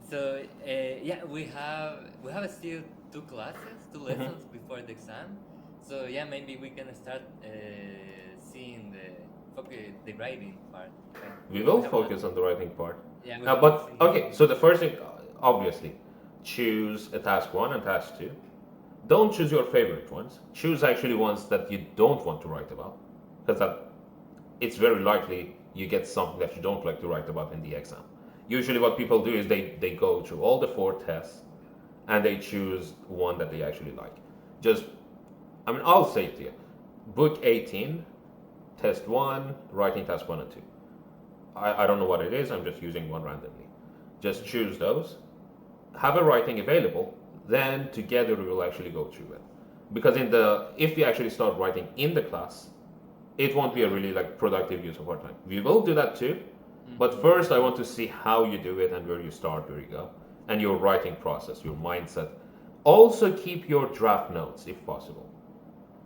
So yeah, we have still two classes, two mhm, lessons before the exam. So yeah, maybe we can start seeing the writing part. Right? we We will have not. focus on the writing part. Yeah, we have not But seen. okay, so the first thing, obviously, choose a task one and task two. Don't choose your favorite ones. Choose actually ones that you don't want to write about, because that it's very likely you get something that you don't like to write about in the exam. Usually, what people do is they go through all the 4 tests and they choose one that they actually like. Just, I mean, I'll say it to you, book 18, test 1, writing test 1 and 2. I don't know what it is, I'm just using one randomly. Just choose those, have a writing available, then together we will actually go through it. Because if we actually start writing in the class, it won't be a really like productive use of our time. We will do that too, but first I want to see how you do it and where you start, where you go, and your writing process, your mindset. Also keep your draft notes if possible.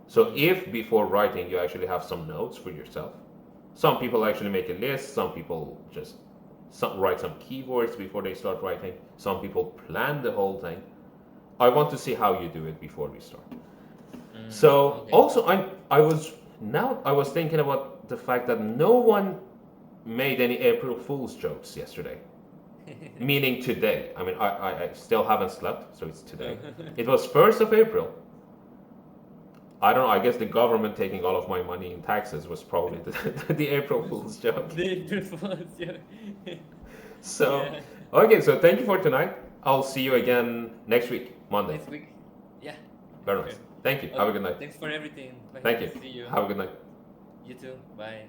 So if before writing you actually have some notes for yourself, some people actually make a list, some people just write some keywords before they start writing, some people plan the whole thing. I want to see how you do it before we start. So Okay. also I was thinking about the fact that no one made any April Fool's jokes yesterday. Meaning today. I mean, I still haven't slept, so it's today. It was 1st of April. I don't know, I guess the government taking all of my money in taxes was probably the April Fool's joke. The performance, yeah. So, Yeah. okay, so thank you for tonight. I'll see you again next week, Monday. Next week. Yeah. Very Okay. nice. Thank you. Have a Okay. good night. Thanks for everything. Bye. Thank you. See you. Have a good night. You too. Bye.